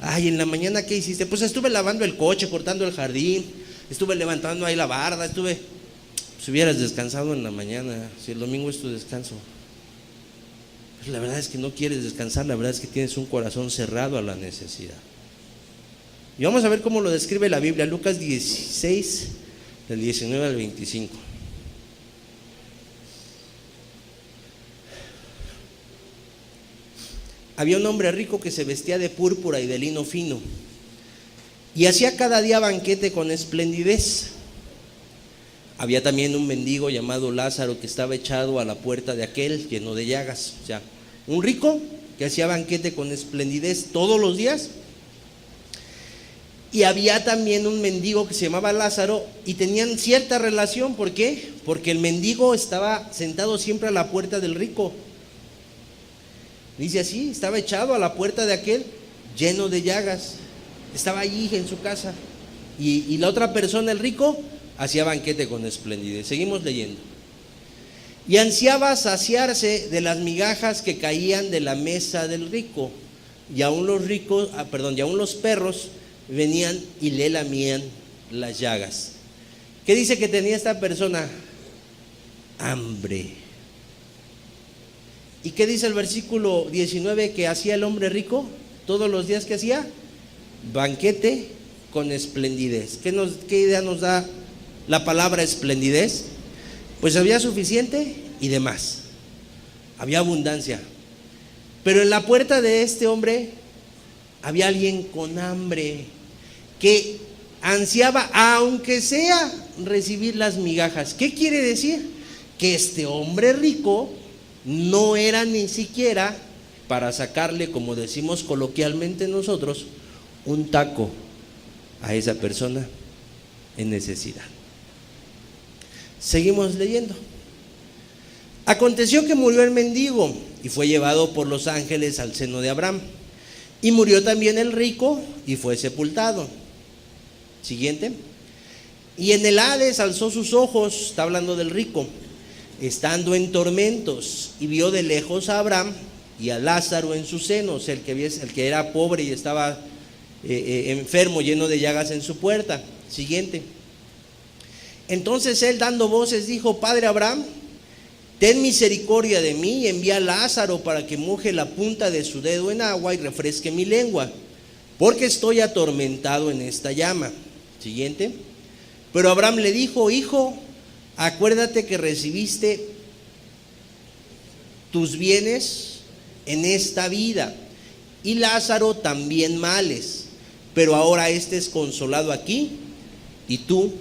Ay, en la mañana, ¿qué hiciste? Pues estuve lavando el coche, cortando el jardín, estuve levantando ahí la barda, si hubieras descansado en la mañana, si el domingo es tu descanso. Pues la verdad es que no quieres descansar, la verdad es que tienes un corazón cerrado a la necesidad. Y vamos a ver cómo lo describe la Biblia, Lucas 16, del 19 al 25. Había un hombre rico que se vestía de púrpura y de lino fino, y hacía cada día banquete con esplendidez. Había también un mendigo llamado Lázaro que estaba echado a la puerta de aquel, lleno de llagas. O sea, un rico que hacía banquete con esplendidez todos los días. Y había también un mendigo que se llamaba Lázaro, y tenían cierta relación. ¿Por qué? Porque el mendigo estaba sentado siempre a la puerta del rico. Dice así, estaba echado a la puerta de aquel, lleno de llagas. Estaba allí en su casa. Y la otra persona, el rico, hacía banquete con esplendidez. Seguimos leyendo. Y ansiaba saciarse de las migajas que caían de la mesa del rico. Y aún los perros venían y le lamían las llagas. ¿Qué dice que tenía esta persona? Hambre. ¿Y qué dice el versículo 19 que hacía el hombre rico? Todos los días que hacía banquete con esplendidez. ¿Qué idea nos da la palabra esplendidez? Pues había suficiente y demás. Había abundancia. Pero en la puerta de este hombre había alguien con hambre, que ansiaba, aunque sea, recibir las migajas. ¿Qué quiere decir? Que este hombre rico no era ni siquiera para sacarle, como decimos coloquialmente nosotros, un taco a esa persona en necesidad. Seguimos leyendo. Aconteció que murió el mendigo y fue llevado por los ángeles al seno de Abraham. Y murió también el rico y fue sepultado. Siguiente. Y en el Hades alzó sus ojos, está hablando del rico, estando en tormentos, y vio de lejos a Abraham y a Lázaro en sus senos, el que era pobre y estaba enfermo, lleno de llagas en su puerta. Siguiente. Entonces él, dando voces, dijo: Padre Abraham, ten misericordia de mí y envía a Lázaro para que moje la punta de su dedo en agua y refresque mi lengua, porque estoy atormentado en esta llama. Siguiente. Pero Abraham le dijo: Hijo, acuérdate que recibiste tus bienes en esta vida, y Lázaro también males, pero ahora este es consolado aquí y tú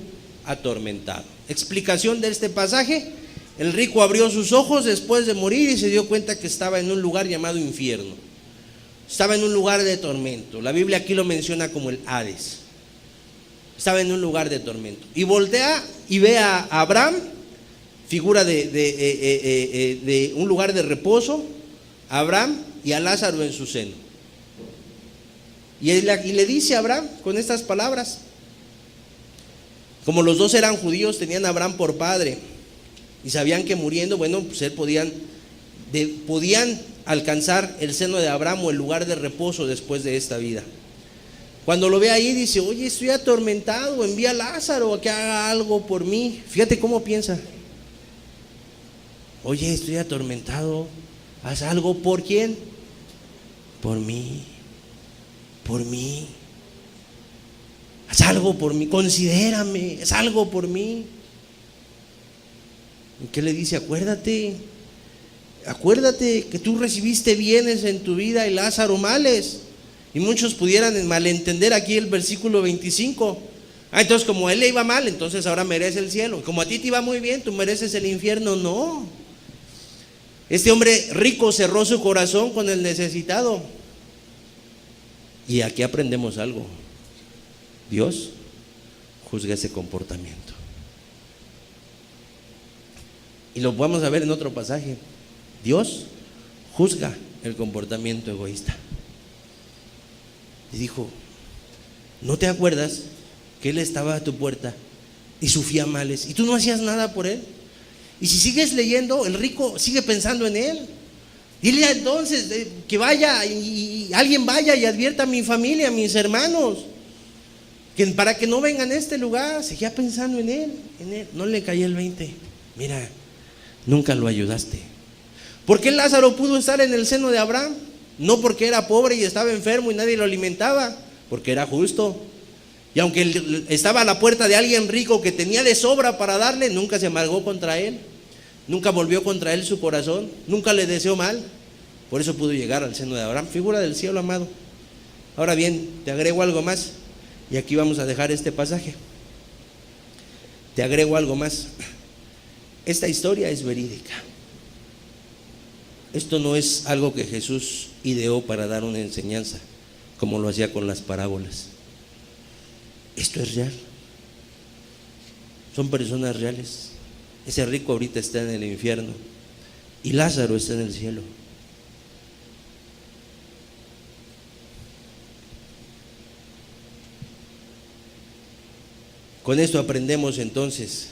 atormentado. Explicación de este pasaje: el rico abrió sus ojos después de morir y se dio cuenta que estaba en un lugar llamado infierno. Estaba en un lugar de tormento. La Biblia aquí lo menciona como el Hades. Estaba en un lugar de tormento. Y voltea y ve a Abraham, figura de un lugar de reposo, a Abraham y a Lázaro en su seno. Y le dice a Abraham con estas palabras. Como los dos eran judíos, tenían a Abraham por padre y sabían que muriendo, bueno, pues él podían alcanzar el seno de Abraham o el lugar de reposo después de esta vida. Cuando lo ve ahí dice: oye, estoy atormentado, envía a Lázaro a que haga algo por mí. Fíjate cómo piensa. Oye, estoy atormentado, haz algo. ¿Por quién? Por mí. Por mí. Haz algo por mí, considérame, haz algo por mí. ¿Y qué le dice? Acuérdate que tú recibiste bienes en tu vida y Lázaro males. Y muchos pudieran malentender aquí el versículo 25. Entonces como a él le iba mal, entonces ahora merece el cielo. Como a ti te iba muy bien, tú mereces el infierno. No. Este hombre rico cerró su corazón con el necesitado. Y aquí aprendemos algo. Dios juzga ese comportamiento. Y lo vamos a ver en otro pasaje. Dios juzga el comportamiento egoísta. Y dijo, ¿no te acuerdas que él estaba a tu puerta y sufría males y tú no hacías nada por él? Y si sigues leyendo, el rico sigue pensando en él. Dile entonces que vaya y alguien vaya y advierta a mi familia, a mis hermanos, que para que no vengan a este lugar. Seguía pensando en él. No le caía el 20. Mira, nunca lo ayudaste. ¿Por qué Lázaro pudo estar en el seno de Abraham? No porque era pobre y estaba enfermo y nadie lo alimentaba, porque era justo. Y aunque estaba a la puerta de alguien rico que tenía de sobra para darle, nunca se amargó contra él. Nunca volvió contra él su corazón, nunca le deseó mal. Por eso pudo llegar al seno de Abraham, figura del cielo, amado. Ahora bien, te agrego algo más, y aquí vamos a dejar este pasaje. Te agrego algo más. Esta historia es verídica. Esto no es algo que Jesús ideó para dar una enseñanza, como lo hacía con las parábolas. Esto es real. Son personas reales. Ese rico ahorita está en el infierno y Lázaro está en el cielo. Con esto aprendemos entonces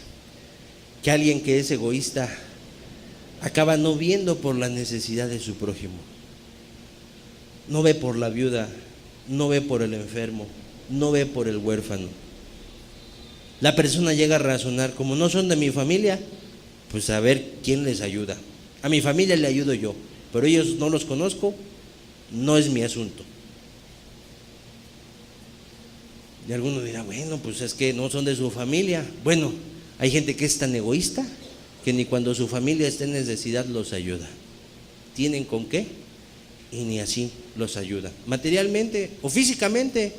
que alguien que es egoísta acaba no viendo por la necesidad de su prójimo. No ve por la viuda, no ve por el enfermo, no ve por el huérfano. La persona llega a razonar, como no son de mi familia, pues a ver quién les ayuda. A mi familia le ayudo yo, pero ellos no los conozco, no es mi asunto. Y alguno dirá, bueno, pues es que no son de su familia. Bueno, hay gente que es tan egoísta que ni cuando su familia está en necesidad los ayuda. ¿Tienen con qué? Y ni así los ayuda, materialmente o físicamente.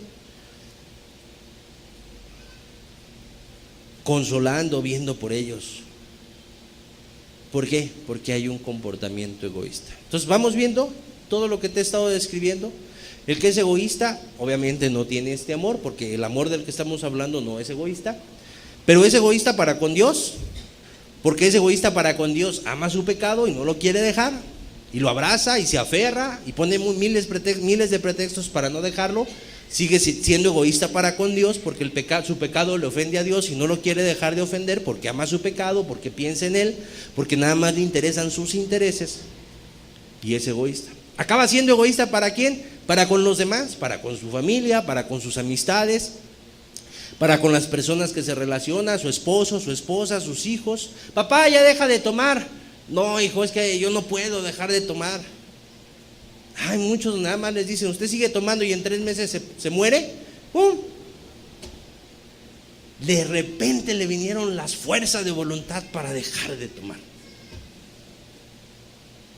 Consolando, viendo por ellos. ¿Por qué? Porque hay un comportamiento egoísta. Entonces vamos viendo todo lo que te he estado describiendo. El que es egoísta obviamente no tiene este amor, porque el amor del que estamos hablando no es egoísta, pero es egoísta para con Dios. Porque es egoísta para con Dios, ama su pecado y no lo quiere dejar, y lo abraza y se aferra y pone miles de pretextos para no dejarlo. Sigue siendo egoísta para con Dios porque su pecado le ofende a Dios y no lo quiere dejar de ofender porque ama su pecado, porque piensa en él, porque nada más le interesan sus intereses, y es egoísta. Acaba siendo egoísta ¿para quién? Para con los demás, para con su familia, para con sus amistades, para con las personas que se relaciona, su esposo, su esposa, sus hijos. Papá, ya deja de tomar. No, hijo, es que yo no puedo dejar de tomar. Hay muchos nada más les dicen, usted sigue tomando y en 3 meses se muere. ¡Pum! De repente le vinieron las fuerzas de voluntad para dejar de tomar.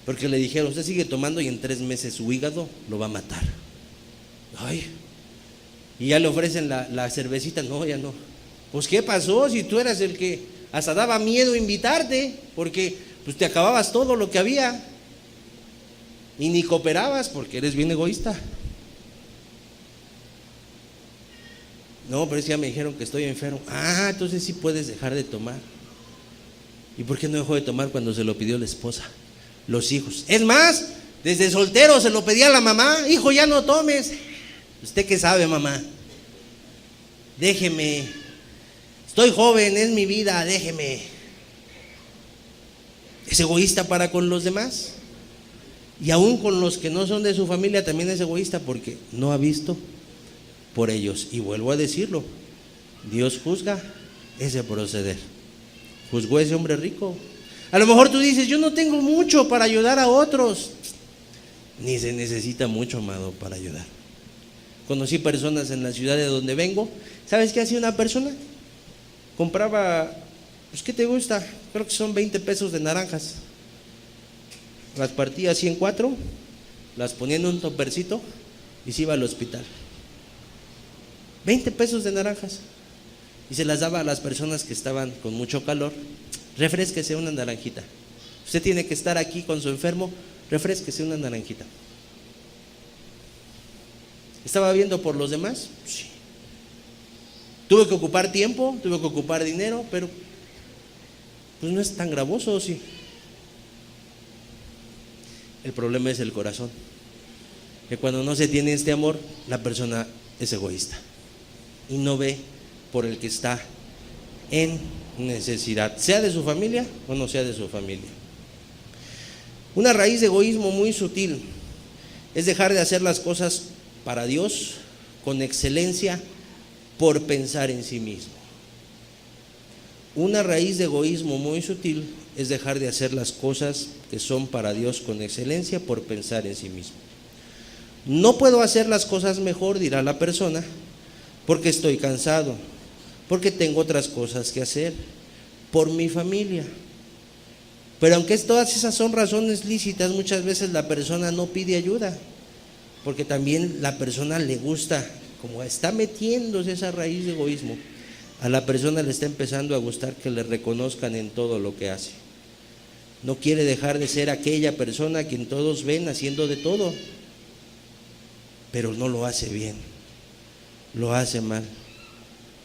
Porque le dijeron, usted sigue tomando y en 3 meses su hígado lo va a matar. Ay, y ya le ofrecen la cervecita. No, ya no. Pues ¿qué pasó? Si tú eras el que hasta daba miedo invitarte, porque pues te acababas todo lo que había. Y ni cooperabas porque eres bien egoísta. No, pero es que ya me dijeron que estoy enfermo. Entonces sí puedes dejar de tomar. ¿Y por qué no dejó de tomar cuando se lo pidió la esposa? Los hijos. Es más, desde soltero se lo pedía a la mamá. Hijo, ya no tomes. ¿Usted qué sabe, mamá? Déjeme. Estoy joven, es mi vida, déjeme. Es egoísta para con los demás. Y aún con los que no son de su familia también es egoísta porque no ha visto por ellos. Y vuelvo a decirlo, Dios juzga ese proceder. Juzgó a ese hombre rico. A lo mejor tú dices, yo no tengo mucho para ayudar a otros. Ni se necesita mucho, amado, para ayudar. Conocí personas en la ciudad de donde vengo. ¿Sabes qué hacía una persona? Compraba, pues ¿qué te gusta? Creo que son 20 pesos de naranjas. Las partía así en 4, las ponía en un topercito y se iba al hospital. 20 pesos de naranjas. y se las daba a las personas que estaban con mucho calor. Refrésquese una naranjita. Usted tiene que estar aquí con su enfermo, refrésquese una naranjita. ¿Estaba viendo por los demás? Sí. Tuve que ocupar tiempo, tuve que ocupar dinero, pero pues no es tan gravoso, sí. El problema es el corazón, que cuando no se tiene este amor, la persona es egoísta y no ve por el que está en necesidad, sea de su familia o no sea de su familia. Una raíz de egoísmo muy sutil es dejar de hacer las cosas para Dios con excelencia por pensar en sí mismo. Una raíz de egoísmo muy sutil es dejar de hacer las cosas que son para Dios con excelencia por pensar en sí mismo. No puedo hacer las cosas mejor, dirá la persona, porque estoy cansado, porque tengo otras cosas que hacer, por mi familia. Pero aunque todas esas son razones lícitas, muchas veces la persona no pide ayuda, porque también la persona le gusta, como está metiéndose esa raíz de egoísmo, a la persona le está empezando a gustar que le reconozcan en todo lo que hace. No quiere dejar de ser aquella persona a quien todos ven haciendo de todo, pero no lo hace bien, lo hace mal,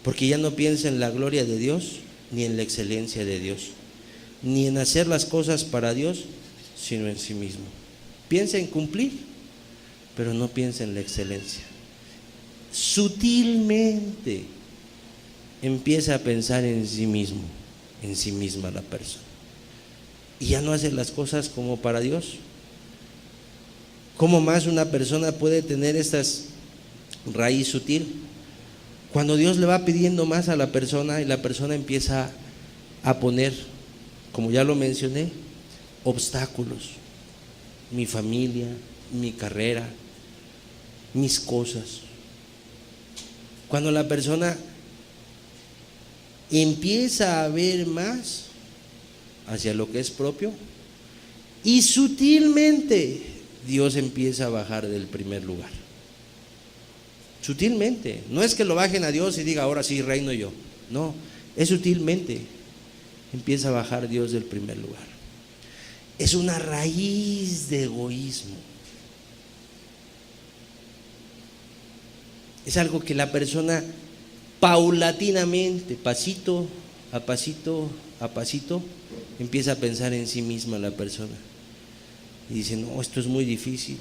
porque ya no piensa en la gloria de Dios ni en la excelencia de Dios, ni en hacer las cosas para Dios, sino en sí mismo. Piensa en cumplir, pero no piensa en la excelencia. Sutilmente empieza a pensar en sí mismo, en sí misma la persona, y ya no hace las cosas como para Dios. ¿Cómo más una persona puede tener estas raíz sutil? Cuando Dios le va pidiendo más a la persona y la persona empieza a poner, como ya lo mencioné, obstáculos: mi familia, mi carrera, mis cosas. Cuando la persona empieza a ver más hacia lo que es propio, y sutilmente Dios empieza a bajar del primer lugar. Sutilmente, no es que lo bajen a Dios y diga ahora sí reino yo, no, es sutilmente empieza a bajar Dios del primer lugar. Es una raíz de egoísmo. Es algo que la persona paulatinamente, pasito a pasito a pasito, empieza a pensar en sí misma la persona. Y dice, no, esto es muy difícil.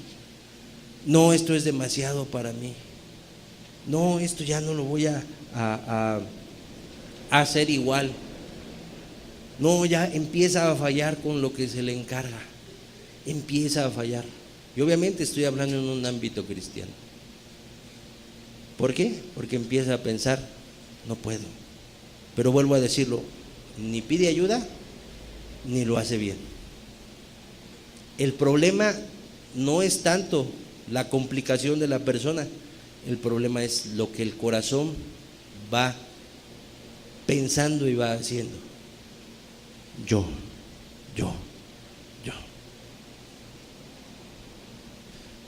No, esto es demasiado para mí. No, esto ya no lo voy a hacer igual. No, ya empieza a fallar con lo que se le encarga. Empieza a fallar. Y obviamente estoy hablando en un ámbito cristiano. ¿Por qué? Porque empieza a pensar, no puedo. Pero vuelvo a decirlo, ni pide ayuda, ni lo hace bien. El problema no es tanto la complicación de la persona, el problema es lo que el corazón va pensando y va haciendo. Yo.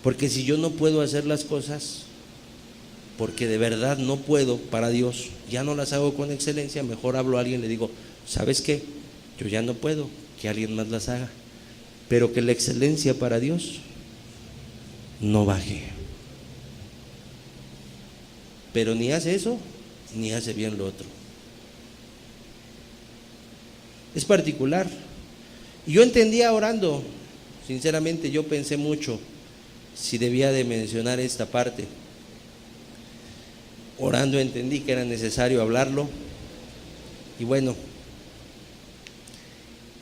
Porque si yo no puedo hacer las cosas, porque de verdad no puedo para Dios, ya no las hago con excelencia, mejor hablo a alguien y le digo, ¿sabes qué? Yo ya no puedo, que alguien más las haga, pero que la excelencia para Dios no baje. Pero ni hace eso, ni hace bien lo otro. Es particular. Y yo entendía orando, sinceramente yo pensé mucho si debía de mencionar esta parte. Orando entendí que era necesario hablarlo. Y bueno,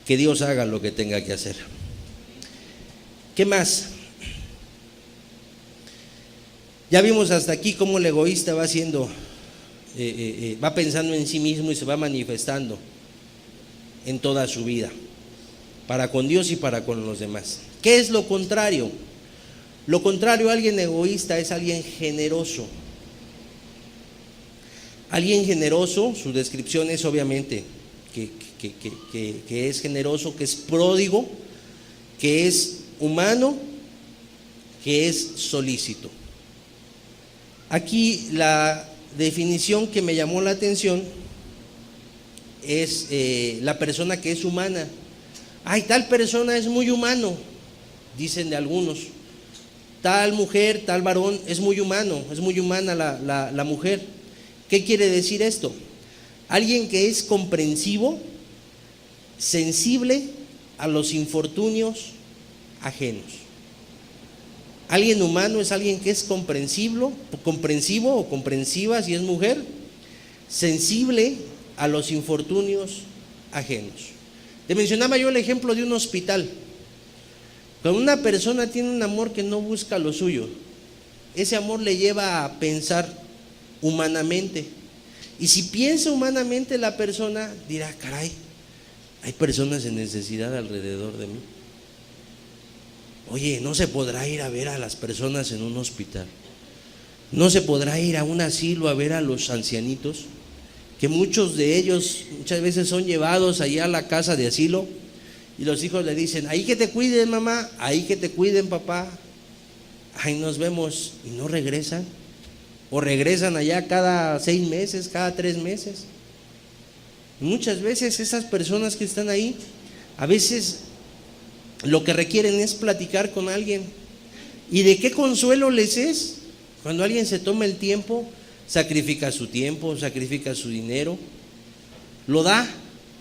que Dios haga lo que tenga que hacer. ¿Qué más? Ya vimos hasta aquí cómo el egoísta va haciendo, va pensando en sí mismo y se va manifestando en toda su vida, para con Dios y para con los demás. ¿Qué es lo contrario? Lo contrario a alguien egoísta es alguien generoso. Alguien generoso, su descripción es obviamente que es generoso, que es pródigo, que es humano, que es solícito. Aquí la definición que me llamó la atención es la persona que es humana. Ay, tal persona es muy humano, dicen de algunos. Tal mujer, tal varón es muy humano, es muy humana la mujer. ¿Qué quiere decir esto? Alguien que es comprensivo, sensible a los infortunios ajenos. Alguien humano es alguien que es comprensivo o comprensiva si es mujer, sensible a los infortunios ajenos. Te mencionaba yo el ejemplo de un hospital. Cuando una persona tiene un amor que no busca lo suyo, ese amor le lleva a pensar humanamente. Y si piensa humanamente, la persona dirá: caray, hay personas en necesidad alrededor de mí. Oye, ¿no se podrá ir a ver a las personas en un hospital? ¿No se podrá ir a un asilo a ver a los ancianitos? Que muchos de ellos muchas veces son llevados allá a la casa de asilo y los hijos le dicen: ahí que te cuiden, mamá, ahí que te cuiden, papá, ahí nos vemos, y no regresan, o regresan allá cada 6 meses, cada 3 meses. Muchas veces esas personas que están ahí, a veces lo que requieren es platicar con alguien. ¿Y de qué consuelo les es? Cuando alguien se toma el tiempo, sacrifica su tiempo, sacrifica su dinero, lo da,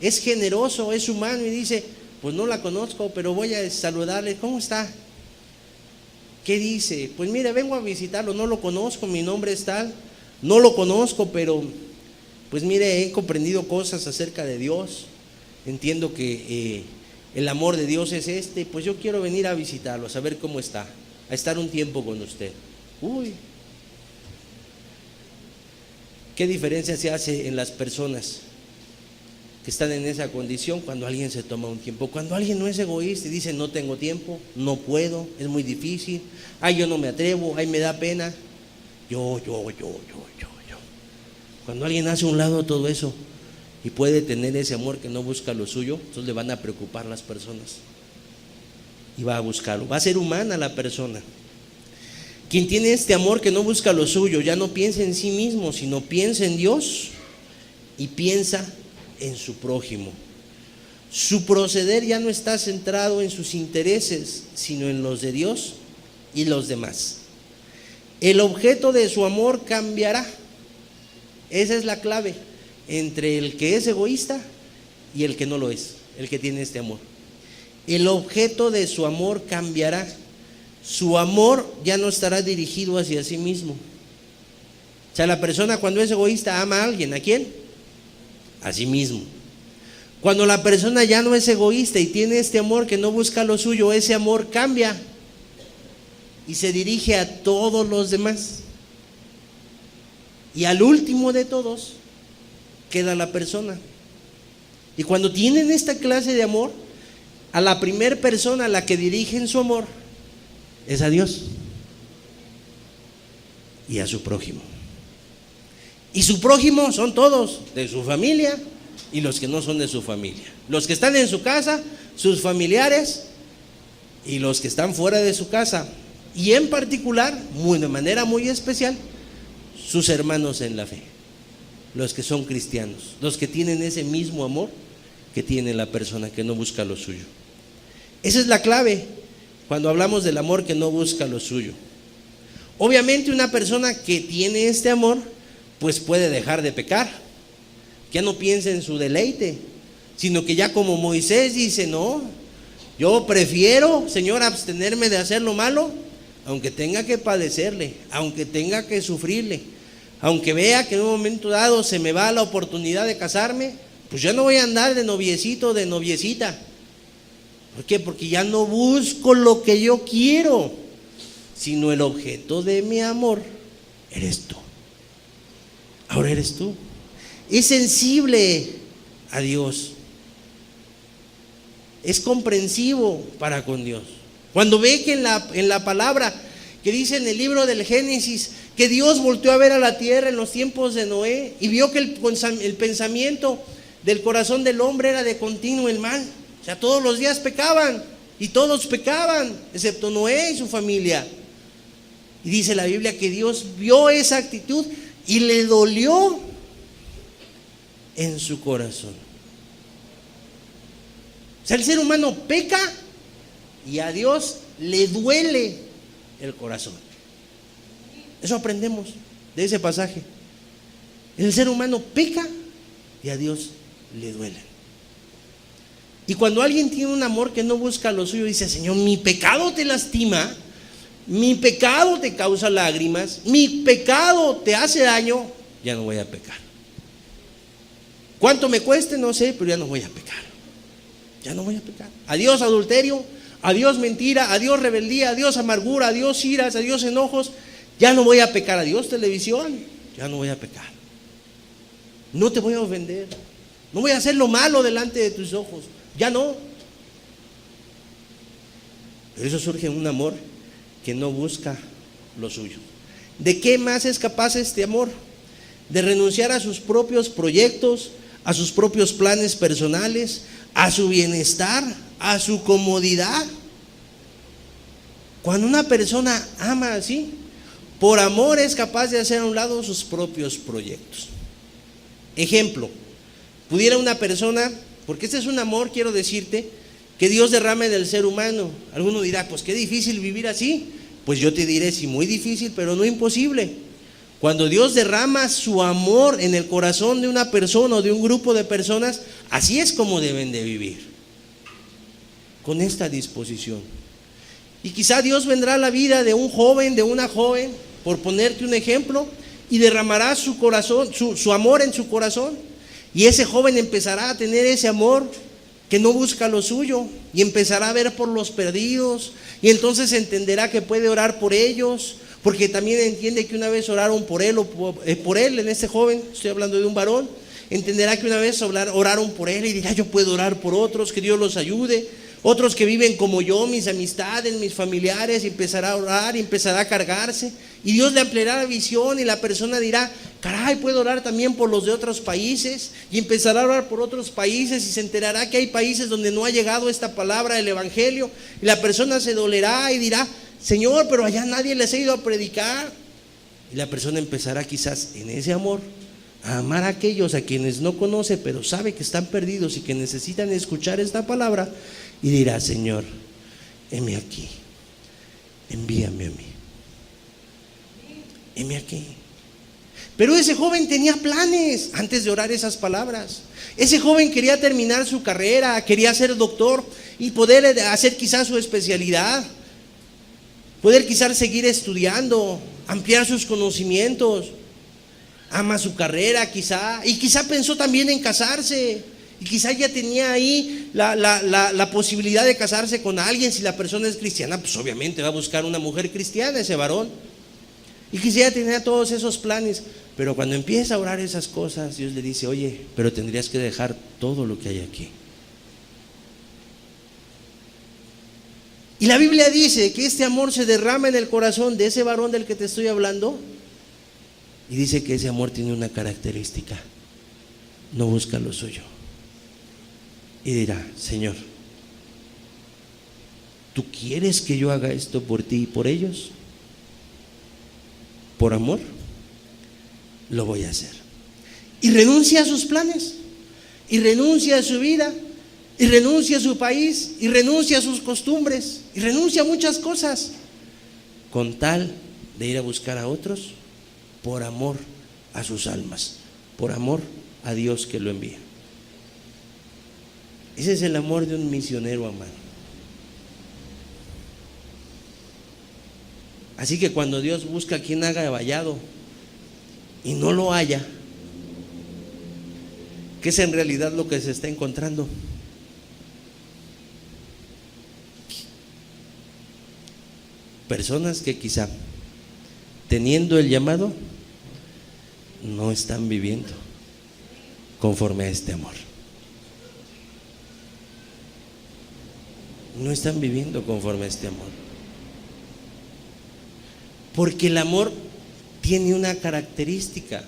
es generoso, es humano y dice: pues no la conozco, pero voy a saludarle. ¿Cómo está? ¿Qué dice? Pues mire, vengo a visitarlo, no lo conozco, mi nombre es tal, no lo conozco, pero pues mire, he comprendido cosas acerca de Dios, entiendo que el amor de Dios es este, pues yo quiero venir a visitarlo, a saber cómo está, a estar un tiempo con usted. Uy, ¿qué diferencia se hace en las personas que están en esa condición cuando alguien se toma un tiempo? Cuando alguien no es egoísta y dice: no tengo tiempo, no puedo, es muy difícil, ay, yo no me atrevo, ay, me da pena, yo. Cuando alguien hace a un lado todo eso y puede tener ese amor que no busca lo suyo, entonces le van a preocupar las personas y va a buscarlo, va a ser humana la persona. Quien tiene este amor que no busca lo suyo, ya no piensa en sí mismo, sino piensa en Dios y piensa en su prójimo. Su proceder ya no está centrado en sus intereses, sino en los de Dios y los demás. El objeto de su amor cambiará. Esa es la clave entre el que es egoísta y el que no lo es, el que tiene este amor. El objeto de su amor cambiará. Su amor ya no estará dirigido hacia sí mismo. O sea, la persona cuando es egoísta ama a alguien. ¿A quién? A sí mismo. Cuando la persona ya no es egoísta y tiene este amor que no busca lo suyo, ese amor cambia y se dirige a todos los demás. Y al último de todos queda la persona. Y cuando tienen esta clase de amor, a la primer persona a la que dirigen su amor es a Dios y a su prójimo. Y su prójimo son todos de su familia y los que no son de su familia, los que están en su casa, sus familiares, y los que están fuera de su casa, y en particular, de manera muy especial, sus hermanos en la fe, los que son cristianos, los que tienen ese mismo amor que tiene la persona que no busca lo suyo. Esa es la clave cuando hablamos del amor que no busca lo suyo. Obviamente una persona que tiene este amor pues puede dejar de pecar, ya no piensa en su deleite, sino que ya como Moisés dice: no, yo prefiero, Señor, abstenerme de hacer lo malo, aunque tenga que padecerle, aunque tenga que sufrirle, aunque vea que en un momento dado se me va la oportunidad de casarme, pues ya no voy a andar de noviecito, de noviecita. ¿Por qué? Porque ya no busco lo que yo quiero, sino el objeto de mi amor eres tú. Ahora eres tú. Es sensible a Dios, es comprensivo para con Dios. Cuando ve que en la palabra que dice en el libro del Génesis que Dios volteó a ver a la tierra en los tiempos de Noé y vio que el pensamiento del corazón del hombre era de continuo el mal. O sea, todos los días pecaban y todos pecaban, excepto Noé y su familia. Y dice la Biblia que Dios vio esa actitud y le dolió en su corazón. O sea, el ser humano peca y a Dios le duele el corazón. Eso aprendemos de ese pasaje. El ser humano peca y a Dios le duele. Y cuando alguien tiene un amor que no busca lo suyo, dice: Señor, mi pecado te lastima, mi pecado te causa lágrimas, mi pecado te hace daño, ya no voy a pecar. ¿Cuánto me cueste? No sé, pero ya no voy a pecar. Ya no voy a pecar. Adiós adulterio, adiós mentira, adiós rebeldía, adiós amargura, adiós iras, adiós enojos. Ya no voy a pecar. Adiós televisión, ya no voy a pecar. No te voy a ofender. No voy a hacer lo malo delante de tus ojos. Ya no. Pero eso surge en un amor que no busca lo suyo. ¿De qué más es capaz este amor? De renunciar a sus propios proyectos, a sus propios planes personales, a su bienestar, a su comodidad. Cuando una persona ama así, por amor es capaz de hacer a un lado sus propios proyectos. Ejemplo, pudiera una persona, porque este es un amor, quiero decirte, que Dios derrama en el ser humano. Alguno dirá: pues qué difícil vivir así. Pues yo te diré: sí, muy difícil, pero no imposible. Cuando Dios derrama su amor en el corazón de una persona o de un grupo de personas, así es como deben de vivir, con esta disposición. Y quizá Dios vendrá a la vida de un joven, de una joven, por ponerte un ejemplo, y derramará su corazón, su amor en su corazón, y ese joven empezará a tener ese amor que no busca lo suyo, y empezará a ver por los perdidos, y entonces entenderá que puede orar por ellos, porque también entiende que una vez oraron por él, en este joven, estoy hablando de un varón, entenderá que una vez oraron por él y dirá: yo puedo orar por otros, que Dios los ayude. Otros que viven como yo, mis amistades, mis familiares, y empezará a orar y empezará a cargarse, y Dios le ampliará la visión, y la persona dirá: caray, puedo orar también por los de otros países, y empezará a orar por otros países, y se enterará que hay países donde no ha llegado esta palabra del evangelio, y la persona se dolerá y dirá: Señor, pero allá nadie les ha ido a predicar. Y la persona empezará quizás en ese amor a amar a aquellos a quienes no conoce, pero sabe que están perdidos y que necesitan escuchar esta palabra, y dirá: Señor, heme aquí, envíame a mí, heme aquí. Pero ese joven tenía planes antes de orar esas palabras. Ese joven quería terminar su carrera, quería ser doctor y poder hacer quizás su especialidad, poder quizás seguir estudiando, ampliar sus conocimientos. Ama su carrera quizá, y quizá pensó también en casarse, y quizá ya tenía ahí la posibilidad de casarse con alguien. Si la persona es cristiana, pues obviamente va a buscar una mujer cristiana, ese varón, y quizá ya tenía todos esos planes. Pero cuando empieza a orar esas cosas, Dios le dice: oye, pero tendrías que dejar todo lo que hay aquí. Y la Biblia dice que este amor se derrama en el corazón de ese varón del que te estoy hablando. Y dice que ese amor tiene una característica: no busca lo suyo. Y dirá: Señor, ¿tú quieres que yo haga esto por ti y por ellos? Por amor, lo voy a hacer. Y renuncia a sus planes, y renuncia a su vida, y renuncia a su país, y renuncia a sus costumbres, y renuncia a muchas cosas, con tal de ir a buscar a otros, por amor a sus almas, por amor a Dios que lo envía. Ese es el amor de un misionero amado. Así que cuando Dios busca a quien haga vallado y no lo haya, ¿qué es en realidad lo que se está encontrando? Personas que quizá, teniendo el llamado, no están viviendo conforme a este amor. No están viviendo conforme a este amor. Porque el amor tiene una característica,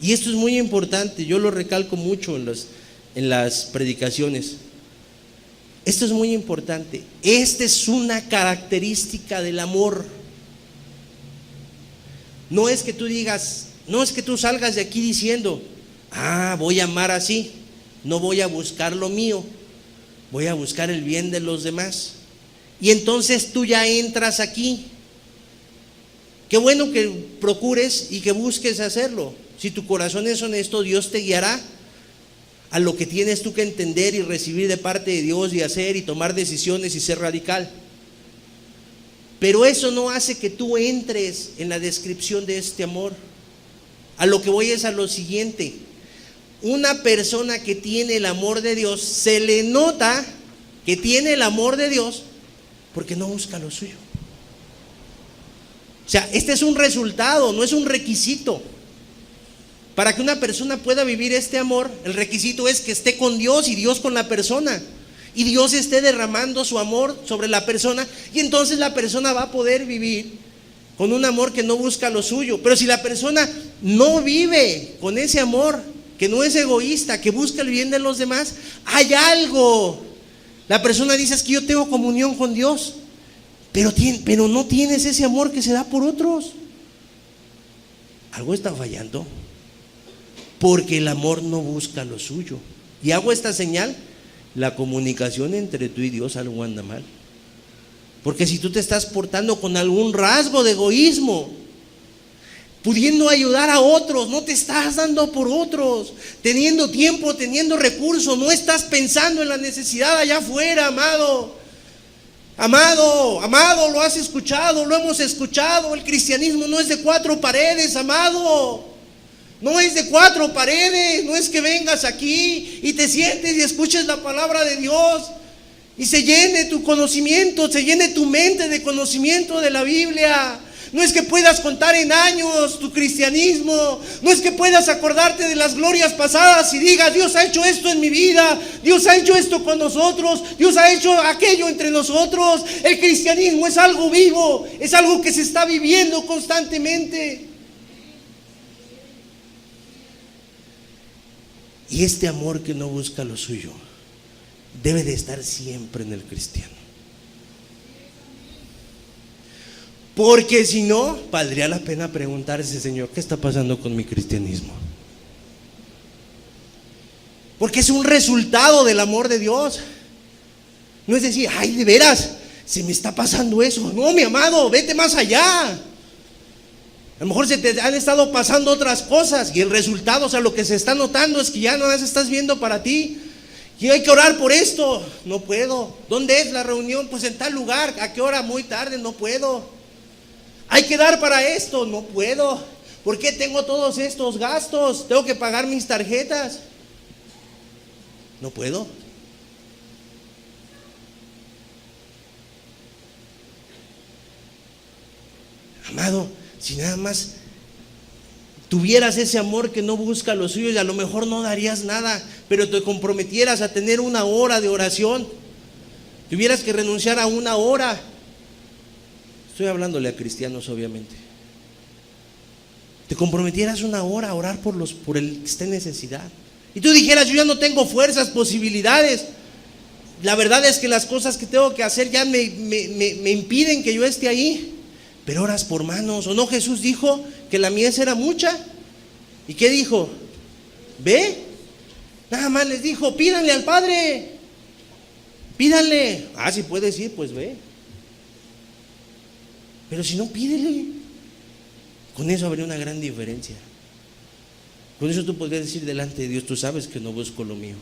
y esto es muy importante, yo lo recalco mucho en las predicaciones. Esto es muy importante. Esta es una característica del amor. No es que tú digas, no es que tú salgas de aquí diciendo: voy a amar así, no voy a buscar lo mío, voy a buscar el bien de los demás. Y entonces tú ya entras aquí. Qué bueno que procures y que busques hacerlo. Si tu corazón es honesto, Dios te guiará a lo que tienes tú que entender y recibir de parte de Dios y hacer y tomar decisiones y ser radical. Pero eso no hace que tú entres en la descripción de este amor. A lo que voy es a lo siguiente: una persona que tiene el amor de Dios, se le nota que tiene el amor de Dios porque no busca lo suyo. O sea, este es un resultado, no es un requisito. Para que una persona pueda vivir este amor, el requisito es que esté con Dios y Dios con la persona, y Dios esté derramando su amor sobre la persona, y entonces la persona va a poder vivir con un amor que no busca lo suyo. Pero si la persona no vive con ese amor, que no es egoísta, que busca el bien de los demás, hay algo. La persona dice: es que yo tengo comunión con Dios, pero no tienes ese amor que se da por otros. Algo está fallando, porque el amor no busca lo suyo. Y hago esta señal: la comunicación entre tú y Dios algo anda mal. Porque si tú te estás portando con algún rasgo de egoísmo, pudiendo ayudar a otros, no te estás dando por otros, teniendo tiempo, teniendo recursos, no estás pensando en la necesidad allá afuera, amado. Amado, lo has escuchado, lo hemos escuchado. El cristianismo no es de cuatro paredes, amado. No es de cuatro paredes. No es que vengas aquí y te sientes y escuches la palabra de Dios y se llene tu conocimiento, se llene tu mente de conocimiento de la Biblia. No es que puedas contar en años tu cristianismo. No es que puedas acordarte de las glorias pasadas y digas: Dios ha hecho esto en mi vida, Dios ha hecho esto con nosotros, Dios ha hecho aquello entre nosotros. El cristianismo es algo vivo, es algo que se está viviendo constantemente. Y este amor que no busca lo suyo debe de estar siempre en el cristiano. Porque si no, valdría la pena preguntarse: Señor, ¿qué está pasando con mi cristianismo? Porque es un resultado del amor de Dios. No es decir: ay, de veras, se me está pasando eso. No, mi amado, vete más allá. A lo mejor se te han estado pasando otras cosas y el resultado, o sea, lo que se está notando es que ya no las estás viendo para ti. Y hay que orar por esto. No puedo. ¿Dónde es la reunión? Pues en tal lugar. ¿A qué hora? Muy tarde. No puedo. Hay que dar para esto. No puedo. ¿Por qué tengo todos estos gastos? Tengo que pagar mis tarjetas. No puedo. Amado, si nada más tuvieras ese amor que no busca lo suyo, y a lo mejor no darías nada, pero te comprometieras a tener una hora de oración, tuvieras que renunciar a una hora. Estoy hablándole a cristianos, obviamente. Te comprometieras una hora a orar por el que esté en necesidad. Y tú dijeras: yo ya no tengo fuerzas, posibilidades. La verdad es que las cosas que tengo que hacer ya me impiden que yo esté ahí. Pero oras por manos. ¿O no Jesús dijo que la mies era mucha? ¿Y qué dijo? Ve. Nada más les dijo: pídanle al Padre. Pídanle. Ah, si puedes ir, pues ve. Pero si no, pídele. Con eso habría una gran diferencia. Con eso tú podrías decir delante de Dios: tú sabes que no busco lo mío.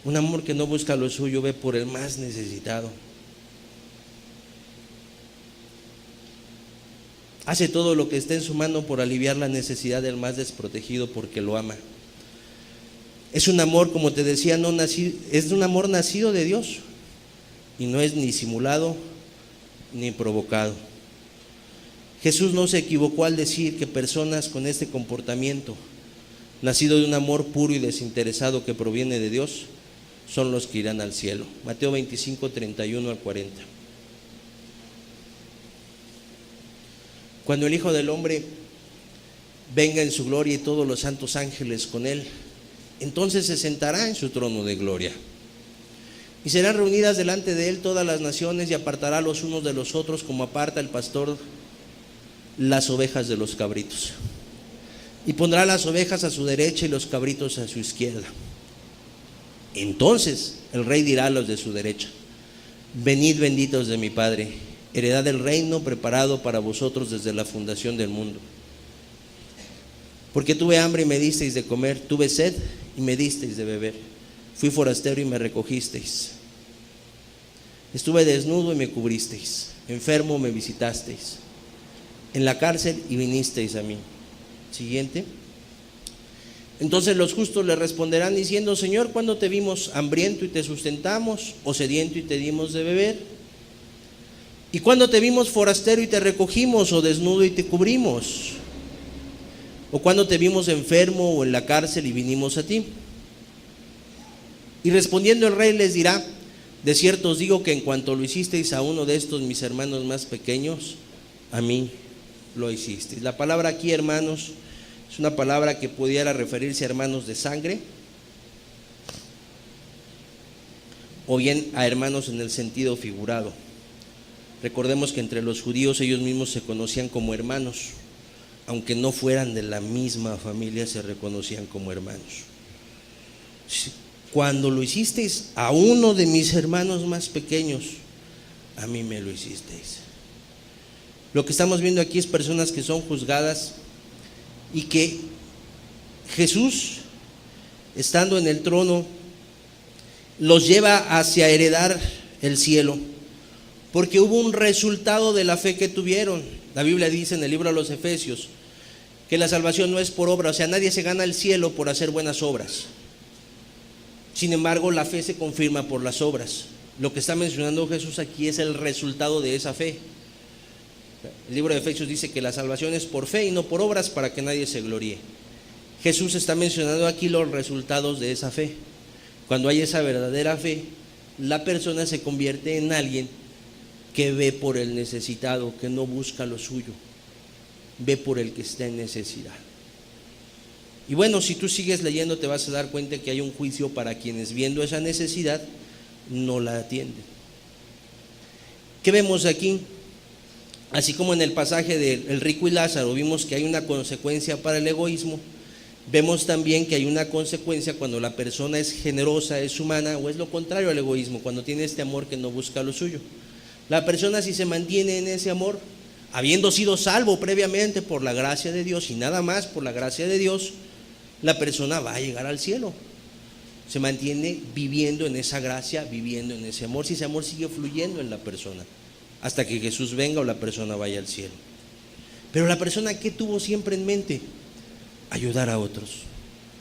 Un amor que no busca lo suyo ve por el más necesitado. Hace todo lo que esté en su mano por aliviar la necesidad del más desprotegido porque lo ama. Es un amor, como te decía, es un amor nacido de Dios y no es ni simulado ni provocado. Jesús no se equivocó al decir que personas con este comportamiento, nacido de un amor puro y desinteresado que proviene de Dios, son los que irán al cielo. Mateo 25, 31 al 40. Cuando el Hijo del Hombre venga en su gloria y todos los santos ángeles con él, entonces se sentará en su trono de gloria. Y serán reunidas delante de él todas las naciones, y apartará los unos de los otros como aparta el pastor las ovejas de los cabritos. y pondrá las ovejas a su derecha y los cabritos a su izquierda. Entonces el rey dirá a los de su derecha: venid benditos de mi Padre, heredad del reino preparado para vosotros desde la fundación del mundo. Porque tuve hambre y me disteis de comer, tuve sed y me disteis de beber, fui forastero y me recogisteis, estuve desnudo y me cubristeis, enfermo me visitasteis, en la cárcel y vinisteis a mí. Siguiente. Entonces los justos le responderán diciendo: Señor, ¿cuándo te vimos hambriento y te sustentamos, o sediento y te dimos de beber? ¿Y cuándo te vimos forastero y te recogimos, o desnudo y te cubrimos? ¿O cuándo te vimos enfermo o en la cárcel y vinimos a ti? Y respondiendo el rey les dirá: de cierto os digo que en cuanto lo hicisteis a uno de estos mis hermanos más pequeños, a mí lo hicisteis. La palabra aquí, hermanos, es una palabra que pudiera referirse a hermanos de sangre, o bien a hermanos en el sentido figurado. Recordemos que entre los judíos ellos mismos se conocían como hermanos, aunque no fueran de la misma familia, se reconocían como hermanos. Cuando lo hicisteis a uno de mis hermanos más pequeños, a mí me lo hicisteis. Lo que estamos viendo aquí es personas que son juzgadas y que Jesús, estando en el trono, los lleva hacia heredar el cielo, porque hubo un resultado de la fe que tuvieron. La Biblia dice en el libro de los Efesios que la salvación no es por obra, o sea, nadie se gana el cielo por hacer buenas obras. Sin embargo, la fe se confirma por las obras. Lo que está mencionando Jesús aquí es el resultado de esa fe. El libro de Efesios dice que la salvación es por fe y no por obras, para que nadie se gloríe. Jesús está mencionando aquí los resultados de esa fe. Cuando hay esa verdadera fe, la persona se convierte en alguien que ve por el necesitado, que no busca lo suyo, ve por el que está en necesidad. Y bueno, si tú sigues leyendo te vas a dar cuenta que hay un juicio para quienes, viendo esa necesidad, no la atienden. ¿Qué vemos aquí? Así como en el pasaje del rico y Lázaro vimos que hay una consecuencia para el egoísmo, vemos también que hay una consecuencia cuando la persona es generosa, es humana, o es lo contrario al egoísmo, cuando tiene este amor que no busca lo suyo. La persona, si se mantiene en ese amor, habiendo sido salvo previamente por la gracia de Dios y nada más por la gracia de Dios, la persona va a llegar al cielo. Se mantiene viviendo en esa gracia, viviendo en ese amor, si ese amor sigue fluyendo en la persona, hasta que Jesús venga o la persona vaya al cielo. Pero la persona, ¿qué tuvo siempre en mente? Ayudar a otros.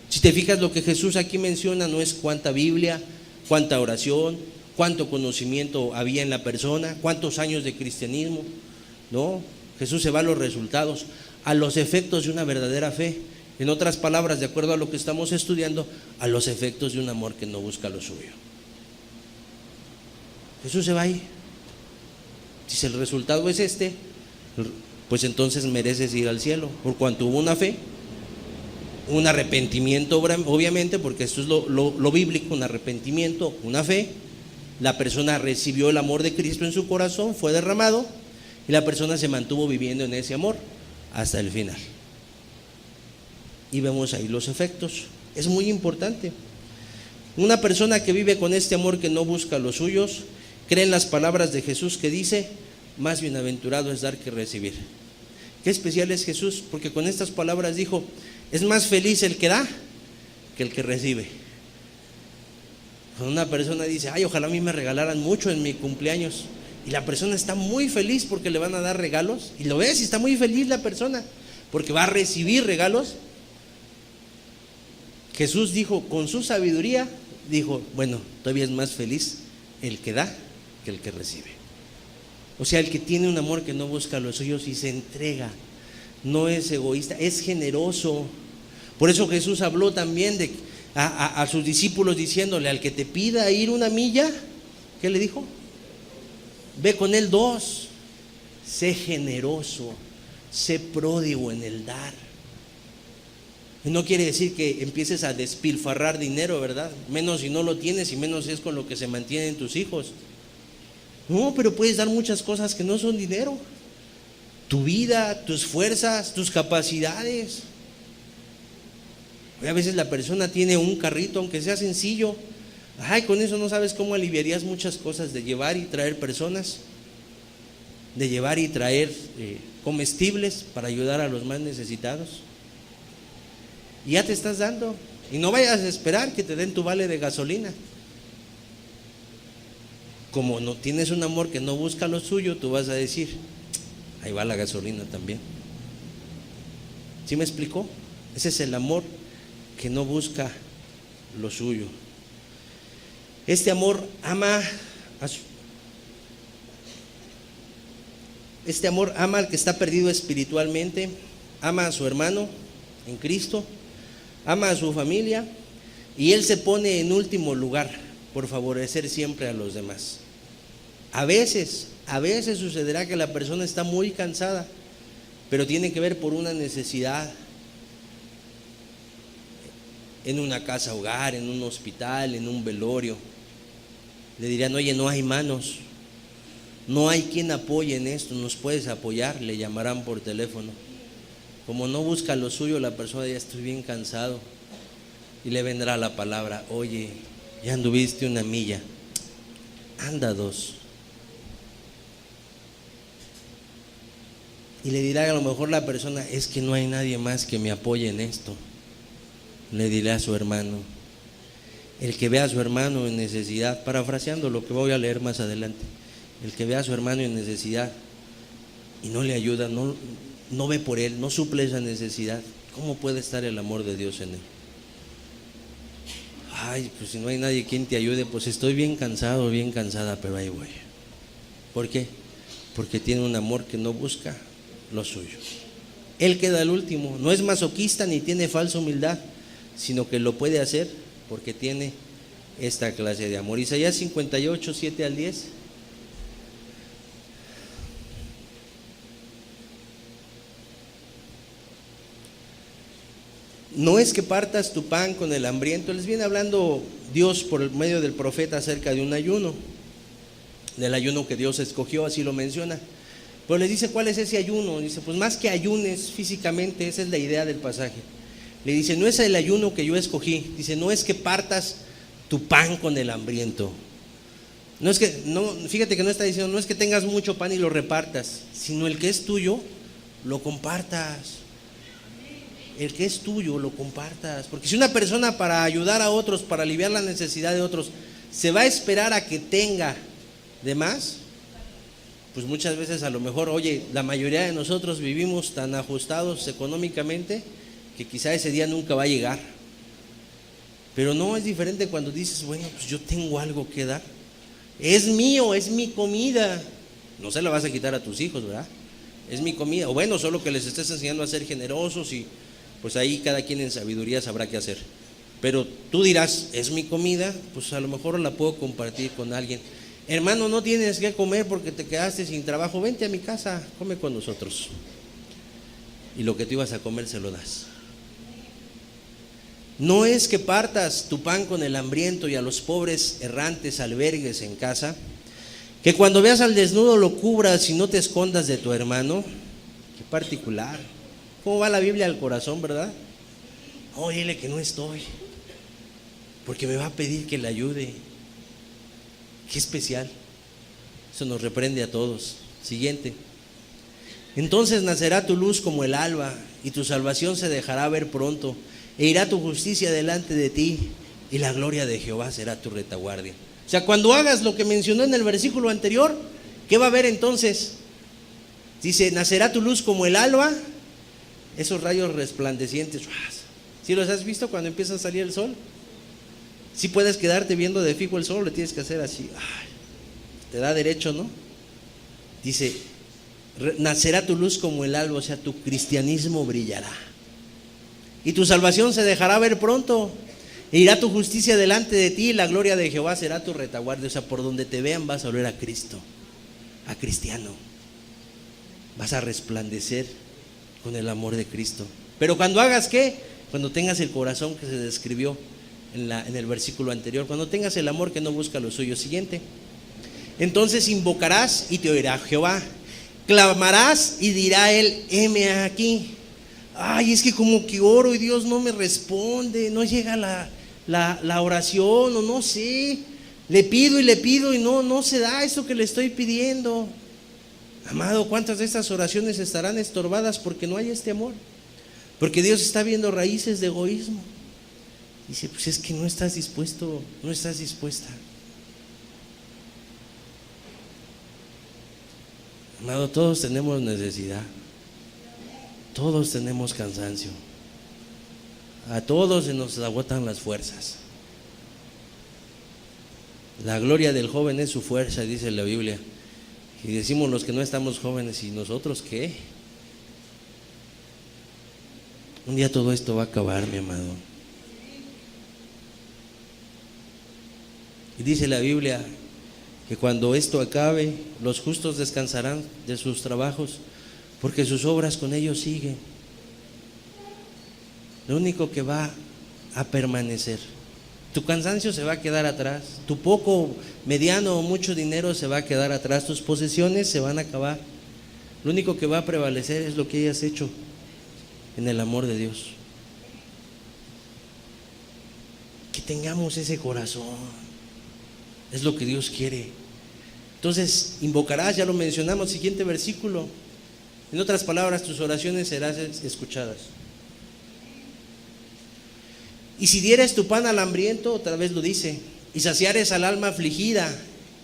Si te fijas, lo que Jesús aquí menciona no es cuánta Biblia, cuánta oración, cuánto conocimiento había en la persona, cuántos años de cristianismo. No, Jesús se va a los resultados, a los efectos de una verdadera fe. En otras palabras, de acuerdo a lo que estamos estudiando, a los efectos de un amor que no busca lo suyo. Jesús se va ahí. Si el resultado es este, pues entonces mereces ir al cielo, por cuanto hubo una fe, un arrepentimiento, obviamente, porque esto es lo bíblico, un arrepentimiento, una fe. La persona recibió el amor de Cristo en su corazón, fue derramado, y la persona se mantuvo viviendo en ese amor hasta el final. Y vemos ahí los efectos. Es muy importante. Una persona que vive con este amor que no busca los suyos, cree en las palabras de Jesús que dice: más bienaventurado es dar que recibir. Qué especial es Jesús, porque con estas palabras dijo: es más feliz el que da que el que recibe. Cuando una persona dice: ay, ojalá a mí me regalaran mucho en mi cumpleaños, y la persona está muy feliz porque le van a dar regalos, y lo ves y está muy feliz la persona porque va a recibir regalos. Jesús dijo, con su sabiduría, dijo: bueno, todavía es más feliz el que da que el que recibe. O sea, el que tiene un amor que no busca los suyos y se entrega, no es egoísta, es generoso. Por eso Jesús habló también a sus discípulos diciéndole: al que te pida ir una milla, ¿qué le dijo? Ve con él 2. Sé generoso, sé pródigo en el dar. No quiere decir que empieces a despilfarrar dinero, ¿verdad? Menos si no lo tienes, y menos es con lo que se mantienen tus hijos. No, pero puedes dar muchas cosas que no son dinero. Tu vida, tus fuerzas, tus capacidades. A veces la persona tiene un carrito, aunque sea sencillo. Ay, con eso no sabes cómo aliviarías muchas cosas de llevar y traer personas, de llevar y traer comestibles para ayudar a los más necesitados. Y ya te estás dando. Y no vayas a esperar que te den tu vale de gasolina. Como no tienes un amor que no busca lo suyo, tú vas a decir, ahí va la gasolina también. ¿Sí me explicó? Ese es el amor que no busca lo suyo. Este amor ama al que está perdido espiritualmente, ama a su hermano en Cristo, ama a su familia, y él se pone en último lugar por favorecer siempre a los demás. A veces sucederá que la persona está muy cansada, pero tiene que ver por una necesidad en una casa hogar, en un hospital, en un velorio. Le dirán, oye, no hay manos, no hay quien apoye en esto, ¿nos puedes apoyar? Le llamarán por teléfono. Como no busca lo suyo, la persona ya estoy bien cansado, y le vendrá la palabra, oye, ya anduviste una milla, anda 2. Y le dirá a lo mejor la persona, es que no hay nadie más que me apoye en esto. Le dirá a su hermano, el que vea a su hermano en necesidad, parafraseando lo que voy a leer más adelante, el que vea a su hermano en necesidad y no le ayuda, no ve por él, no suple esa necesidad, ¿cómo puede estar el amor de Dios en él? Ay, pues si no hay nadie quien te ayude, pues estoy bien cansado, bien cansada, pero ahí voy. ¿Por qué? Porque tiene un amor que no busca lo suyo. Él queda el último, no es masoquista ni tiene falsa humildad, sino que lo puede hacer porque tiene esta clase de amor. Isaías 58, 7 al 10. No es que partas tu pan con el hambriento. Les viene hablando Dios por el medio del profeta acerca de un ayuno, del ayuno que Dios escogió, así lo menciona. Pero les dice, ¿cuál es ese ayuno? Dice, pues más que ayunes físicamente, esa es la idea del pasaje. Le dice, no es el ayuno que yo escogí. Dice, no es que partas tu pan con el hambriento. No es que, fíjate que no está diciendo, no es que tengas mucho pan y lo repartas, sino el que es tuyo, lo compartas. El que es tuyo, lo compartas. Porque si una persona para ayudar a otros, para aliviar la necesidad de otros, se va a esperar a que tenga de más, pues muchas veces a lo mejor, oye, la mayoría de nosotros vivimos tan ajustados económicamente que quizá ese día nunca va a llegar. Pero no, es diferente cuando dices, bueno, pues yo tengo algo que dar, es mío, es mi comida, no se la vas a quitar a tus hijos, ¿verdad? Es mi comida, o bueno, solo que les estés enseñando a ser generosos, y pues ahí cada quien en sabiduría sabrá qué hacer. Pero tú dirás, es mi comida, pues a lo mejor la puedo compartir con alguien. Hermano, no tienes que comer porque te quedaste sin trabajo, vente a mi casa, come con nosotros, y lo que tú ibas a comer se lo das. No es que partas tu pan con el hambriento y a los pobres errantes albergues en casa, que cuando veas al desnudo lo cubras y no te escondas de tu hermano. Qué particular. ¿Cómo va la Biblia al corazón, verdad? Oh, dile que no estoy, porque me va a pedir que le ayude. Qué especial. Eso nos reprende a todos. Siguiente. Entonces nacerá tu luz como el alba, y tu salvación se dejará ver pronto, e irá tu justicia delante de ti, y la gloria de Jehová será tu retaguardia. O sea, cuando hagas lo que mencionó en el versículo anterior, ¿qué va a haber entonces? Dice, nacerá tu luz como el alba, esos rayos resplandecientes. ¿Sí los has visto cuando empieza a salir el sol? Si puedes quedarte viendo de fijo el sol, le tienes que hacer así. Te da derecho, ¿no? Dice, nacerá tu luz como el alba, o sea, tu cristianismo brillará. Y tu salvación se dejará ver pronto. E irá tu justicia delante de ti, y la gloria de Jehová será tu retaguardia. O sea, por donde te vean vas a oler a Cristo, a cristiano. Vas a resplandecer con el amor de Cristo. Pero cuando hagas ¿qué? Cuando tengas el corazón que se describió en el versículo anterior, cuando tengas el amor que no busca lo suyo. Siguiente. Entonces invocarás y te oirá Jehová, clamarás y dirá él, heme aquí. Ay, es que como que oro y Dios no me responde, no llega la oración, o no sé, le pido y no se da eso que le estoy pidiendo. Amado, ¿cuántas de estas oraciones estarán estorbadas porque no hay este amor? Porque Dios está viendo raíces de egoísmo. Dice, pues es que no estás dispuesto, no estás dispuesta. Amado, todos tenemos necesidad, todos tenemos cansancio, a todos se nos agotan las fuerzas. La gloria del joven es su fuerza, dice la Biblia. Y decimos los que no estamos jóvenes, ¿y nosotros qué? Un día todo esto va a acabar, mi amado. Y dice la Biblia que cuando esto acabe, los justos descansarán de sus trabajos, porque sus obras con ellos siguen. Lo único que va a permanecer, tu cansancio se va a quedar atrás, tu poco, mediano o mucho dinero se va a quedar atrás, tus posesiones se van a acabar. Lo único que va a prevalecer es lo que hayas hecho en el amor de Dios. Que tengamos ese corazón, es lo que Dios quiere. Entonces, invocarás, ya lo mencionamos, siguiente versículo. En otras palabras, tus oraciones serán escuchadas. Y si dieres tu pan al hambriento, otra vez lo dice, y saciares al alma afligida,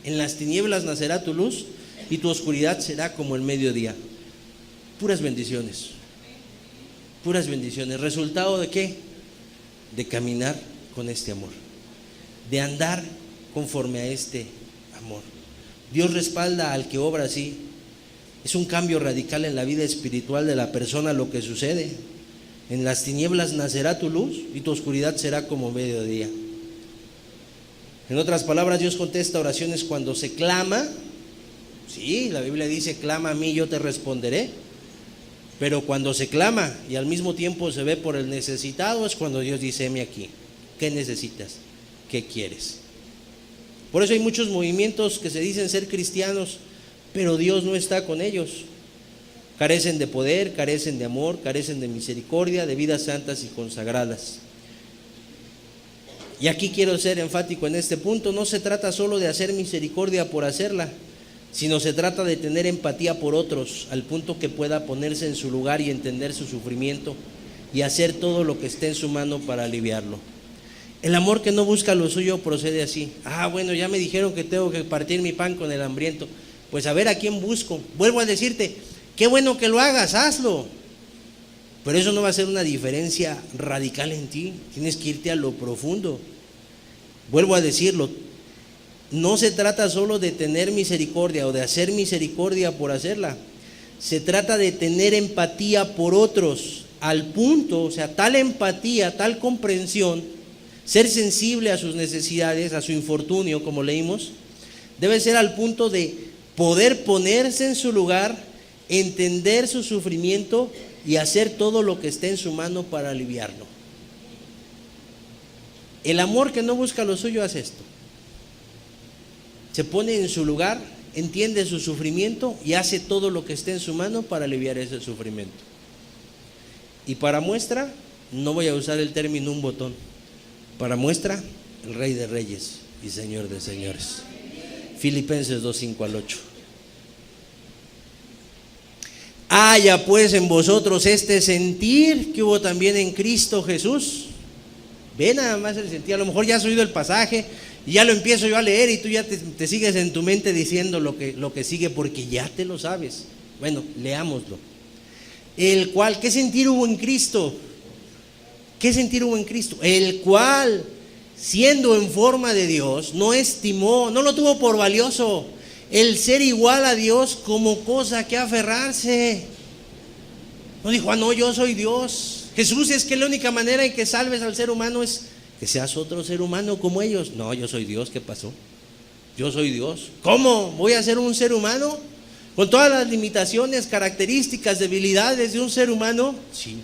en las tinieblas nacerá tu luz y tu oscuridad será como el mediodía. Puras bendiciones. Puras bendiciones. ¿Resultado de qué? De caminar con este amor, de andar conforme a este amor. Dios respalda al que obra así. Es un cambio radical en la vida espiritual de la persona lo que sucede. En las tinieblas nacerá tu luz y tu oscuridad será como mediodía. En otras palabras, Dios contesta oraciones cuando se clama. Sí, la Biblia dice, clama a mí, yo te responderé. Pero cuando se clama y al mismo tiempo se ve por el necesitado, es cuando Dios dice, heme aquí. ¿Qué necesitas? ¿Qué quieres? Por eso hay muchos movimientos que se dicen ser cristianos, pero Dios no está con ellos. Carecen de poder, carecen de amor, carecen de misericordia, de vidas santas y consagradas. Y aquí quiero ser enfático en este punto. No se trata solo de hacer misericordia por hacerla, sino se trata de tener empatía por otros, al punto que pueda ponerse en su lugar y entender su sufrimiento y hacer todo lo que esté en su mano para aliviarlo. El amor que no busca lo suyo procede así. Bueno, ya me dijeron que tengo que partir mi pan con el hambriento. Pues a ver a quién busco. Vuelvo a decirte, qué bueno que lo hagas, hazlo. Pero eso no va a ser una diferencia radical en ti. Tienes que irte a lo profundo. Vuelvo a decirlo, no se trata solo de tener misericordia o de hacer misericordia por hacerla. Se trata de tener empatía por otros, al punto, o sea, tal empatía, tal comprensión, ser sensible a sus necesidades, a su infortunio, como leímos, debe ser al punto de poder ponerse en su lugar, entender su sufrimiento y hacer todo lo que esté en su mano para aliviarlo. El amor que no busca lo suyo hace esto. Se pone en su lugar, entiende su sufrimiento y hace todo lo que esté en su mano para aliviar ese sufrimiento. Y para muestra, no voy a usar el término un botón. Para muestra, el Rey de Reyes y Señor de Señores. Filipenses 2:5-8. Haya pues en vosotros este sentir que hubo también en Cristo Jesús. Ve nada más el sentir. A lo mejor ya has oído el pasaje y ya lo empiezo yo a leer y tú ya te sigues en tu mente diciendo lo que sigue porque ya te lo sabes. Bueno, leámoslo. El cual, ¿qué sentir hubo en Cristo? ¿Qué sentir hubo en Cristo? El cual, siendo en forma de Dios, no estimó, no lo tuvo por valioso el ser igual a Dios como cosa que aferrarse. No dijo, no, yo soy Dios. Jesús, es que la única manera en que salves al ser humano es que seas otro ser humano como ellos. No, yo soy Dios, ¿qué pasó? Yo soy Dios. ¿Cómo? ¿Voy a ser un ser humano? ¿Con todas las limitaciones, características, debilidades de un ser humano? Sí.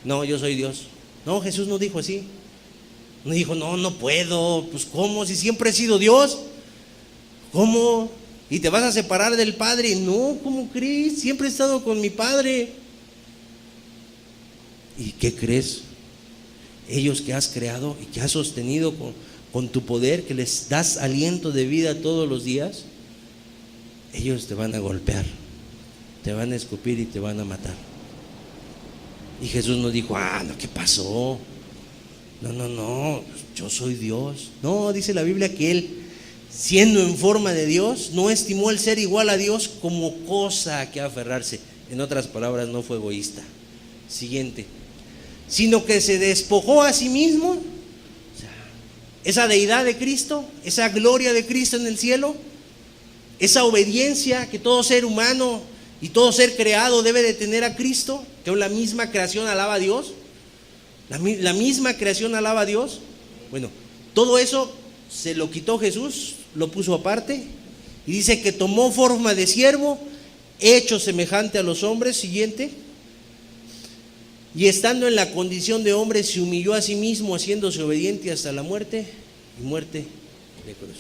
No, yo soy Dios. No, Jesús no dijo así. No dijo, no puedo. Pues ¿cómo? Si siempre he sido Dios. ¿Cómo? ¿Y te vas a separar del Padre? No, ¿cómo crees? Siempre he estado con mi Padre. ¿Y qué crees? Ellos que has creado y que has sostenido con tu poder, que les das aliento de vida todos los días, ellos te van a golpear, te van a escupir y te van a matar. Y Jesús no dijo, no, ¿qué pasó? No, yo soy Dios. No, dice la Biblia que Él, siendo en forma de Dios, no estimó el ser igual a Dios como cosa a que aferrarse. En otras palabras, no fue egoísta. Siguiente. Sino que se despojó a sí mismo. O sea, esa deidad de Cristo, esa gloria de Cristo en el cielo, esa obediencia que todo ser humano y todo ser creado debe de tener a Cristo, que la misma creación alaba a Dios. La misma creación alaba a Dios. Bueno, todo eso se lo quitó Jesús, lo puso aparte, y dice que tomó forma de siervo, hecho semejante a los hombres. Siguiente. Y estando en la condición de hombre, se humilló a sí mismo, haciéndose obediente hasta la muerte, y muerte de cruz.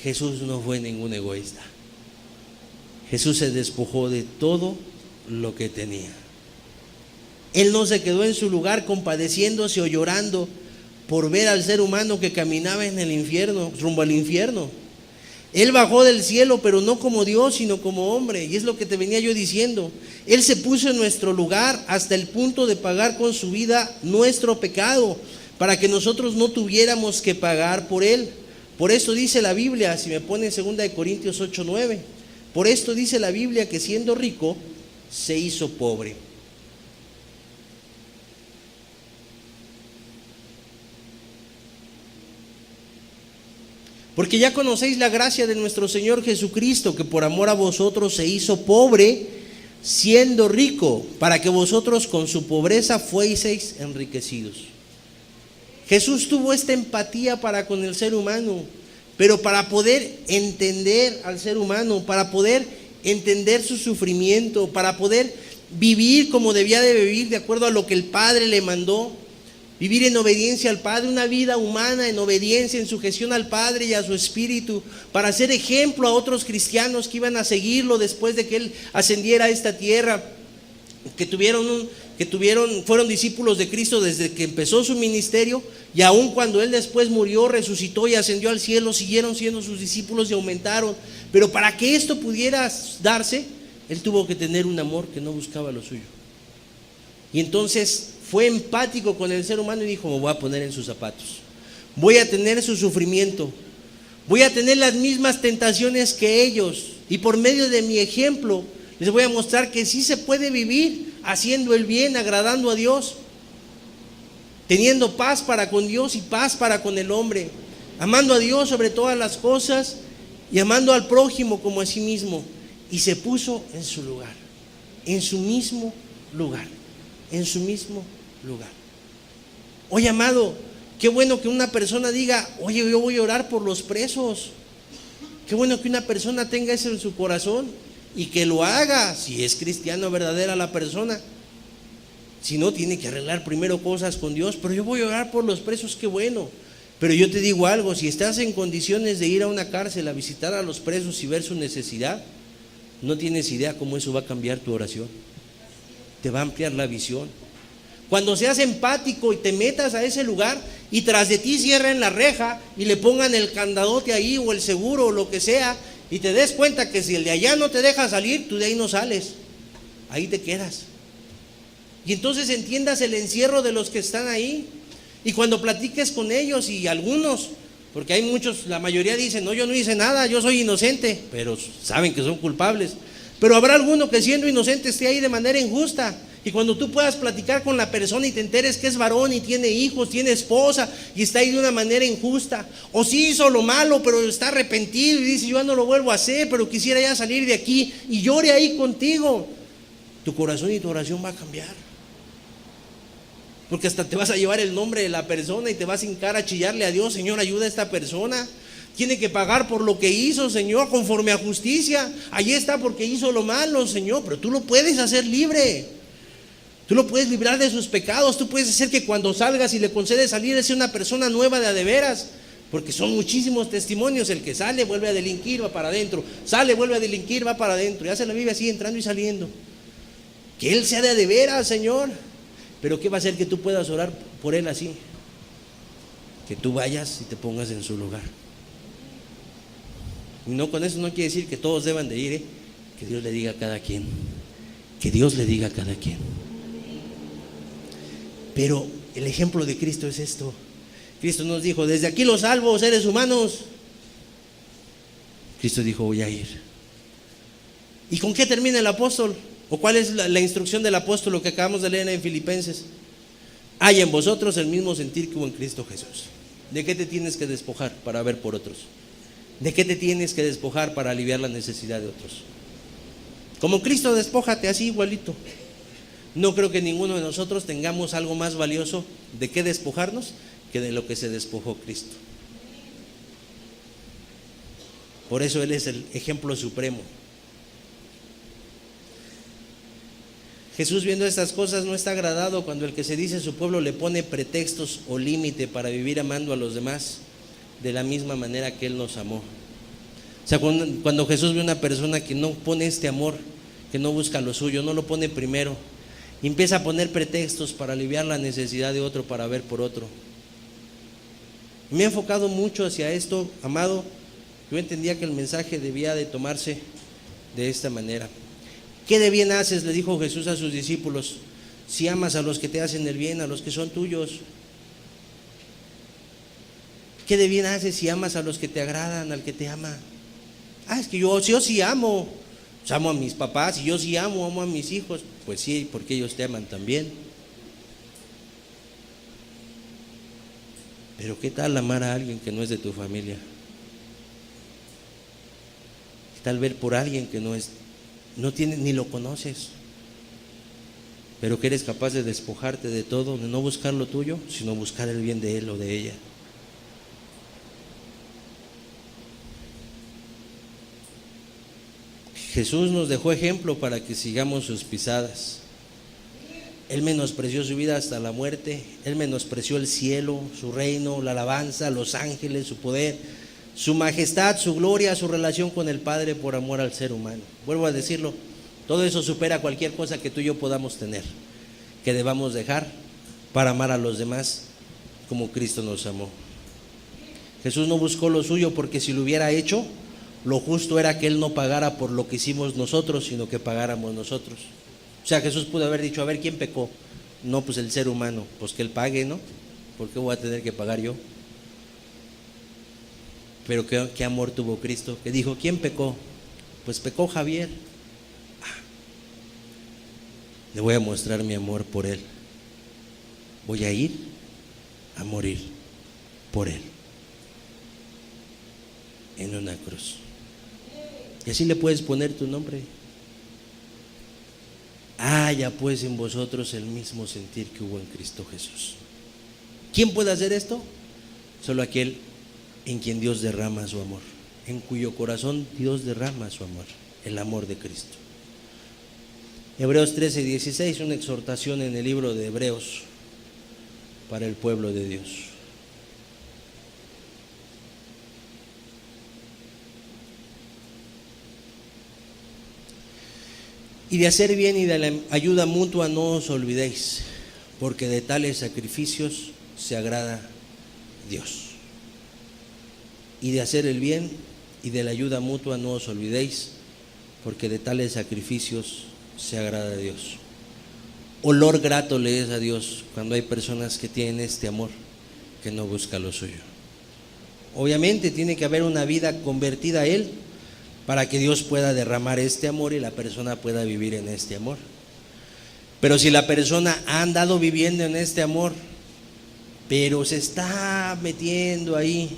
Jesús no fue ningún egoísta. Jesús se despojó de todo lo que tenía. Él no se quedó en su lugar compadeciéndose o llorando por ver al ser humano que caminaba en el infierno, rumbo al infierno. Él bajó del cielo, pero no como Dios, sino como hombre. Y es lo que te venía yo diciendo. Él se puso en nuestro lugar hasta el punto de pagar con su vida nuestro pecado, para que nosotros no tuviéramos que pagar por él. Por esto dice la Biblia, si me pone en 2 Corintios 8:9, por esto dice la Biblia que siendo rico, se hizo pobre. Porque ya conocéis la gracia de nuestro Señor Jesucristo, que por amor a vosotros se hizo pobre, siendo rico, para que vosotros con su pobreza fueseis enriquecidos. Jesús tuvo esta empatía para con el ser humano, pero para poder entender al ser humano, para poder entender su sufrimiento, para poder vivir como debía de vivir de acuerdo a lo que el Padre le mandó, vivir en obediencia al Padre, una vida humana en obediencia, en sujeción al Padre y a su Espíritu, para ser ejemplo a otros cristianos que iban a seguirlo después de que Él ascendiera a esta tierra, fueron discípulos de Cristo desde que empezó su ministerio, y aun cuando Él después murió, resucitó y ascendió al cielo, siguieron siendo sus discípulos y aumentaron. Pero para que esto pudiera darse, Él tuvo que tener un amor que no buscaba lo suyo. Y entonces fue empático con el ser humano y dijo: me voy a poner en sus zapatos, voy a tener su sufrimiento, voy a tener las mismas tentaciones que ellos, y por medio de mi ejemplo les voy a mostrar que sí se puede vivir haciendo el bien, agradando a Dios, teniendo paz para con Dios y paz para con el hombre, amando a Dios sobre todas las cosas y amando al prójimo como a sí mismo. Y se puso en su lugar, en su mismo lugar, en su mismo lugar. Oye, amado, qué bueno que una persona diga: oye, yo voy a orar por los presos. Qué bueno que una persona tenga eso en su corazón y que lo haga, si es cristiano verdadera la persona. Si no, tiene que arreglar primero cosas con Dios. Pero yo voy a orar por los presos, qué bueno. Pero yo te digo algo: si estás en condiciones de ir a una cárcel a visitar a los presos y ver su necesidad, no tienes idea cómo eso va a cambiar tu oración. Te va a ampliar la visión. Cuando seas empático y te metas a ese lugar y tras de ti cierren la reja y le pongan el candadote ahí o el seguro o lo que sea, y te des cuenta que si el de allá no te deja salir, tú de ahí no sales, ahí te quedas. Y entonces entiendas el encierro de los que están ahí. Y cuando platiques con ellos, y algunos, porque hay muchos, la mayoría dicen: no, yo no hice nada, yo soy inocente, pero saben que son culpables. Pero habrá alguno que siendo inocente esté ahí de manera injusta. Y cuando tú puedas platicar con la persona y te enteres que es varón y tiene hijos, tiene esposa y está ahí de una manera injusta, o sí hizo lo malo pero está arrepentido y dice: yo ya no lo vuelvo a hacer, pero quisiera ya salir de aquí, y llore ahí contigo, tu corazón y tu oración va a cambiar. Porque hasta te vas a llevar el nombre de la persona y te vas a hincar a chillarle a Dios: Señor, ayuda a esta persona, tiene que pagar por lo que hizo, Señor, conforme a justicia. Allí está porque hizo lo malo, Señor. Pero tú lo puedes hacer libre, tú lo puedes librar de sus pecados. Tú puedes hacer que cuando salgas y le concedes salir, sea una persona nueva de a de veras. Porque son muchísimos testimonios: el que sale vuelve a delinquir, va para adentro, sale, vuelve a delinquir, va para adentro, ya se la vive así, entrando y saliendo. Que Él sea de veras, Señor. Pero ¿qué va a hacer que tú puedas orar por Él así? Que tú vayas y te pongas en su lugar. Y no, con eso no quiere decir que todos deban de ir, Que Dios le diga a cada quien. Que Dios le diga a cada quien. Pero el ejemplo de Cristo es esto. Cristo nos dijo: desde aquí los salvo, seres humanos. Cristo dijo: voy a ir. ¿Y con qué termina el apóstol? ¿O cuál es la instrucción del apóstol, lo que acabamos de leer en Filipenses? Hay en vosotros el mismo sentir que hubo en Cristo Jesús. ¿De qué te tienes que despojar para ver por otros? ¿De qué te tienes que despojar para aliviar la necesidad de otros? Como Cristo, despójate así igualito. No creo que ninguno de nosotros tengamos algo más valioso de qué despojarnos que de lo que se despojó Cristo. Por eso Él es el ejemplo supremo. Jesús, viendo estas cosas, no está agradado cuando el que se dice su pueblo le pone pretextos o límite para vivir amando a los demás de la misma manera que Él nos amó. O sea, cuando Jesús ve a una persona que no pone este amor, que no busca lo suyo, no lo pone primero, y empieza a poner pretextos para aliviar la necesidad de otro, para ver por otro. Me he enfocado mucho hacia esto, amado. Yo entendía que el mensaje debía de tomarse de esta manera. ¿Qué de bien haces?, le dijo Jesús a sus discípulos, si amas a los que te hacen el bien, a los que son tuyos. ¿Qué de bien haces si amas a los que te agradan, al que te ama? Es que yo sí amo. Pues amo a mis papás, y yo sí amo a mis hijos. Pues sí, porque ellos te aman también. Pero ¿qué tal amar a alguien que no es de tu familia? ¿Qué tal ver por alguien que no tienes ni lo conoces, pero que eres capaz de despojarte de todo, de no buscar lo tuyo, sino buscar el bien de él o de ella? Jesús nos dejó ejemplo para que sigamos sus pisadas. Él menospreció su vida hasta la muerte. Él menospreció el cielo, su reino, la alabanza, los ángeles, su poder, su majestad, su gloria, su relación con el Padre, por amor al ser humano. Vuelvo a decirlo, todo eso supera cualquier cosa que tú y yo podamos tener, que debamos dejar para amar a los demás como Cristo nos amó. Jesús no buscó lo suyo, porque si lo hubiera hecho, lo justo era que Él no pagara por lo que hicimos nosotros, sino que pagáramos nosotros. O sea, Jesús pudo haber dicho: a ver, ¿quién pecó? No, pues el ser humano. Pues que Él pague, ¿no? ¿Por qué voy a tener que pagar yo? Pero ¿qué amor tuvo Cristo? Que dijo: ¿quién pecó? Pues pecó Javier. Le voy a mostrar mi amor por él. Voy a ir a morir por él en una cruz. Y así le puedes poner tu nombre. Haya pues en vosotros el mismo sentir que hubo en Cristo Jesús. ¿Quién puede hacer esto? Solo aquel en quien Dios derrama su amor, en cuyo corazón Dios derrama su amor, el amor de Cristo. Hebreos 13:16, una exhortación en el libro de Hebreos para el pueblo de Dios. Y de hacer bien y de la ayuda mutua no os olvidéis, porque de tales sacrificios se agrada Dios. Y de hacer el bien y de la ayuda mutua no os olvidéis, porque de tales sacrificios se agrada a Dios. Olor grato le es a Dios cuando hay personas que tienen este amor, que no busca lo suyo. Obviamente tiene que haber una vida convertida a Él para que Dios pueda derramar este amor y la persona pueda vivir en este amor. Pero si la persona ha andado viviendo en este amor, pero se está metiendo ahí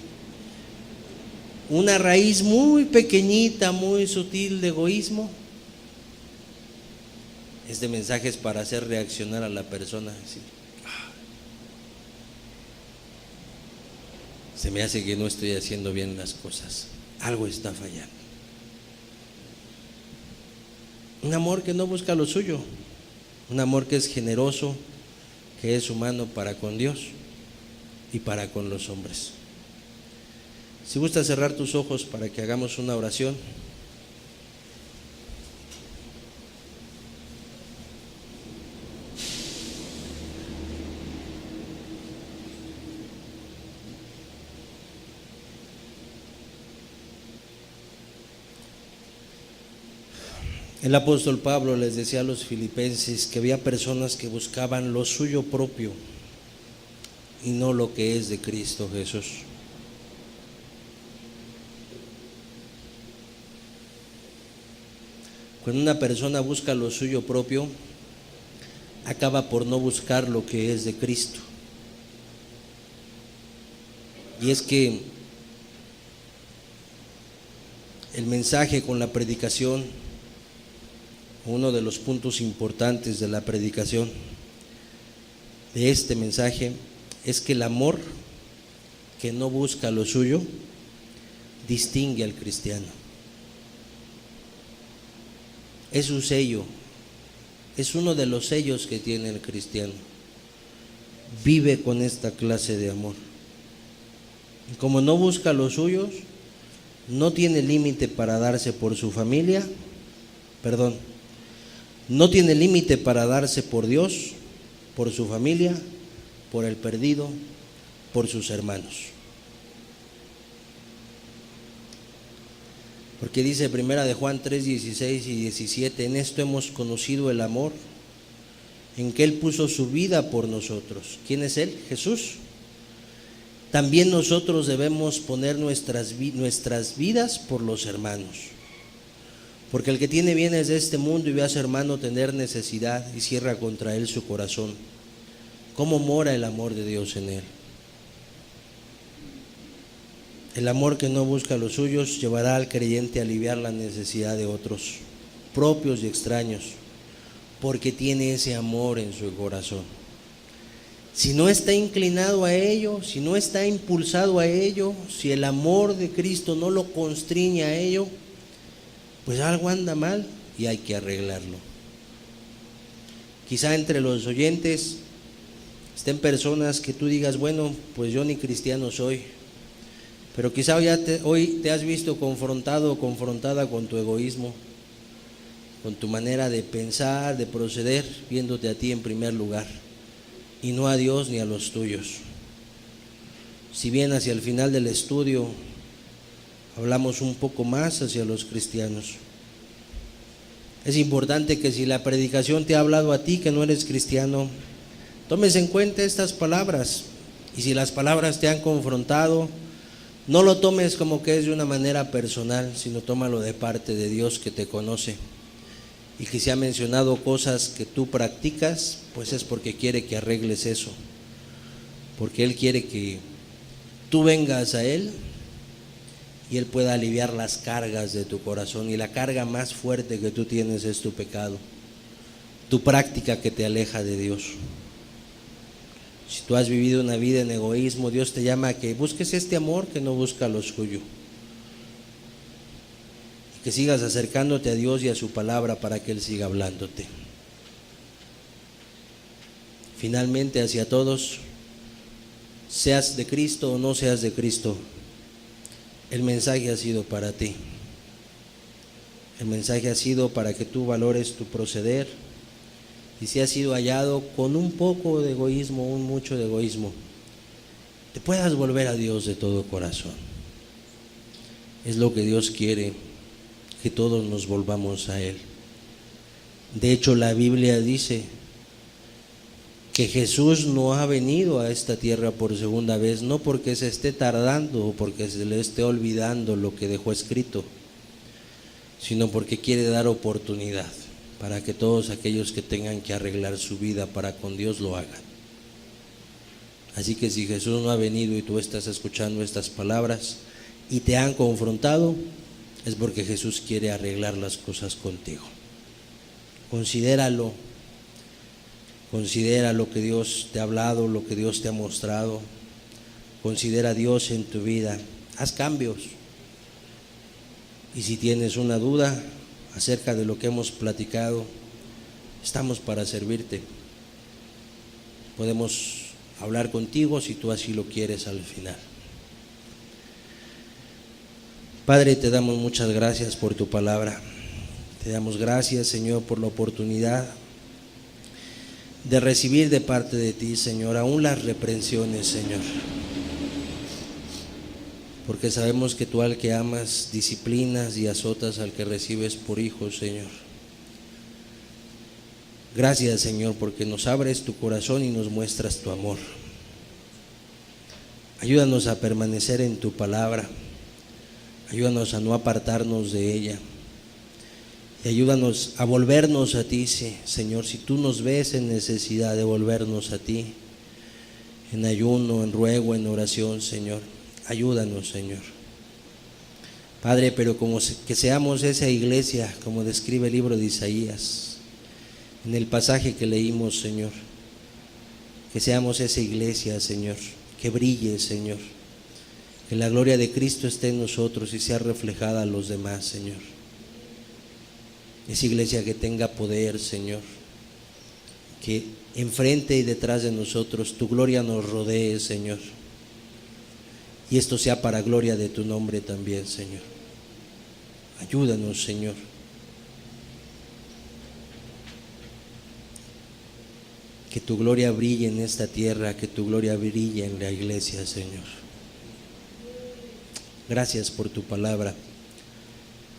una raíz muy pequeñita, muy sutil de egoísmo, este mensaje es para hacer reaccionar a la persona. Decir: se me hace que no estoy haciendo bien las cosas, algo está fallando. Un amor que no busca lo suyo, un amor que es generoso, que es humano para con Dios y para con los hombres. Si gusta cerrar tus ojos para que hagamos una oración. El apóstol Pablo les decía a los filipenses que había personas que buscaban lo suyo propio y no lo que es de Cristo Jesús. Cuando una persona busca lo suyo propio, acaba por no buscar lo que es de Cristo. Y es que el mensaje con la predicación, uno de los puntos importantes de la predicación de este mensaje, es que el amor que no busca lo suyo distingue al cristiano. Es su sello, es uno de los sellos que tiene el cristiano. Vive con esta clase de amor. Y como no busca los suyos, no tiene límite para darse por su familia, no tiene límite para darse por Dios, por su familia, por el perdido, por sus hermanos. Porque dice primera de Juan 3:16 y 17, en esto hemos conocido el amor, en que Él puso su vida por nosotros. ¿Quién es Él? Jesús. También nosotros debemos poner nuestras vidas por los hermanos. Porque el que tiene bienes de este mundo y ve a su hermano tener necesidad y cierra contra él su corazón, ¿cómo mora el amor de Dios en él? El amor que no busca los suyos llevará al creyente a aliviar la necesidad de otros, propios y extraños, porque tiene ese amor en su corazón. Si no está inclinado a ello, si no está impulsado a ello, si el amor de Cristo no lo constriñe a ello, pues algo anda mal y hay que arreglarlo. Quizá entre los oyentes estén personas que tú digas, bueno, pues yo ni cristiano soy, pero quizá hoy te has visto confrontado o confrontada con tu egoísmo, con tu manera de pensar, de proceder, viéndote a ti en primer lugar y no a Dios ni a los tuyos. Si bien hacia el final del estudio hablamos un poco más hacia los cristianos, es importante que si la predicación te ha hablado a ti que no eres cristiano, tomes en cuenta estas palabras, y si las palabras te han confrontado, no lo tomes como que es de una manera personal, sino tómalo de parte de Dios que te conoce, y que si ha mencionado cosas que tú practicas, pues es porque quiere que arregles eso, porque Él quiere que tú vengas a Él y Él pueda aliviar las cargas de tu corazón, y la carga más fuerte que tú tienes es tu pecado, tu práctica que te aleja de Dios. Si tú has vivido una vida en egoísmo, Dios te llama a que busques este amor que no busca lo suyo, y que sigas acercándote a Dios y a su palabra para que Él siga hablándote. Finalmente, hacia todos, seas de Cristo o no seas de Cristo, el mensaje ha sido para ti. El mensaje ha sido para que tú valores tu proceder, y si has sido hallado con un poco de egoísmo, un mucho de egoísmo, te puedas volver a Dios de todo corazón. Es lo que Dios quiere, que todos nos volvamos a Él. De hecho, la Biblia dice que Jesús no ha venido a esta tierra por segunda vez, no porque se esté tardando o porque se le esté olvidando lo que dejó escrito, sino porque quiere dar oportunidad para que todos aquellos que tengan que arreglar su vida para con Dios lo hagan. Así que si Jesús no ha venido y tú estás escuchando estas palabras y te han confrontado, es porque Jesús quiere arreglar las cosas contigo. Considéralo. Considera lo que Dios te ha hablado, lo que Dios te ha mostrado. Considera a Dios en tu vida. Haz cambios. Y si tienes una duda acerca de lo que hemos platicado, estamos para servirte. Podemos hablar contigo si tú así lo quieres al final. Padre, te damos muchas gracias por tu palabra. Te damos gracias, Señor, por la oportunidad de recibir de parte de ti, Señor, aún las reprensiones, Señor. Porque sabemos que tú al que amas disciplinas y azotas al que recibes por hijo, Señor. Gracias, Señor, porque nos abres tu corazón y nos muestras tu amor. Ayúdanos a permanecer en tu palabra. Ayúdanos a no apartarnos de ella. Y ayúdanos a volvernos a ti, sí, Señor. Si tú nos ves en necesidad de volvernos a ti, en ayuno, en ruego, en oración, Señor, ayúdanos, Señor. Padre, pero que seamos esa iglesia, como describe el libro de Isaías, en el pasaje que leímos, Señor. Que seamos esa iglesia, Señor, que brille, Señor. Que la gloria de Cristo esté en nosotros y sea reflejada a los demás, Señor. Esa iglesia que tenga poder, Señor. Que enfrente y detrás de nosotros tu gloria nos rodee, Señor. Y esto sea para gloria de tu nombre también, Señor. Ayúdanos, Señor. Que tu gloria brille en esta tierra, que tu gloria brille en la iglesia, Señor. Gracias por tu palabra,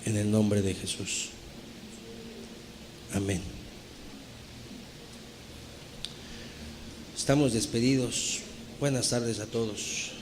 en el nombre de Jesús. Amén. Estamos despedidos. Buenas tardes a todos.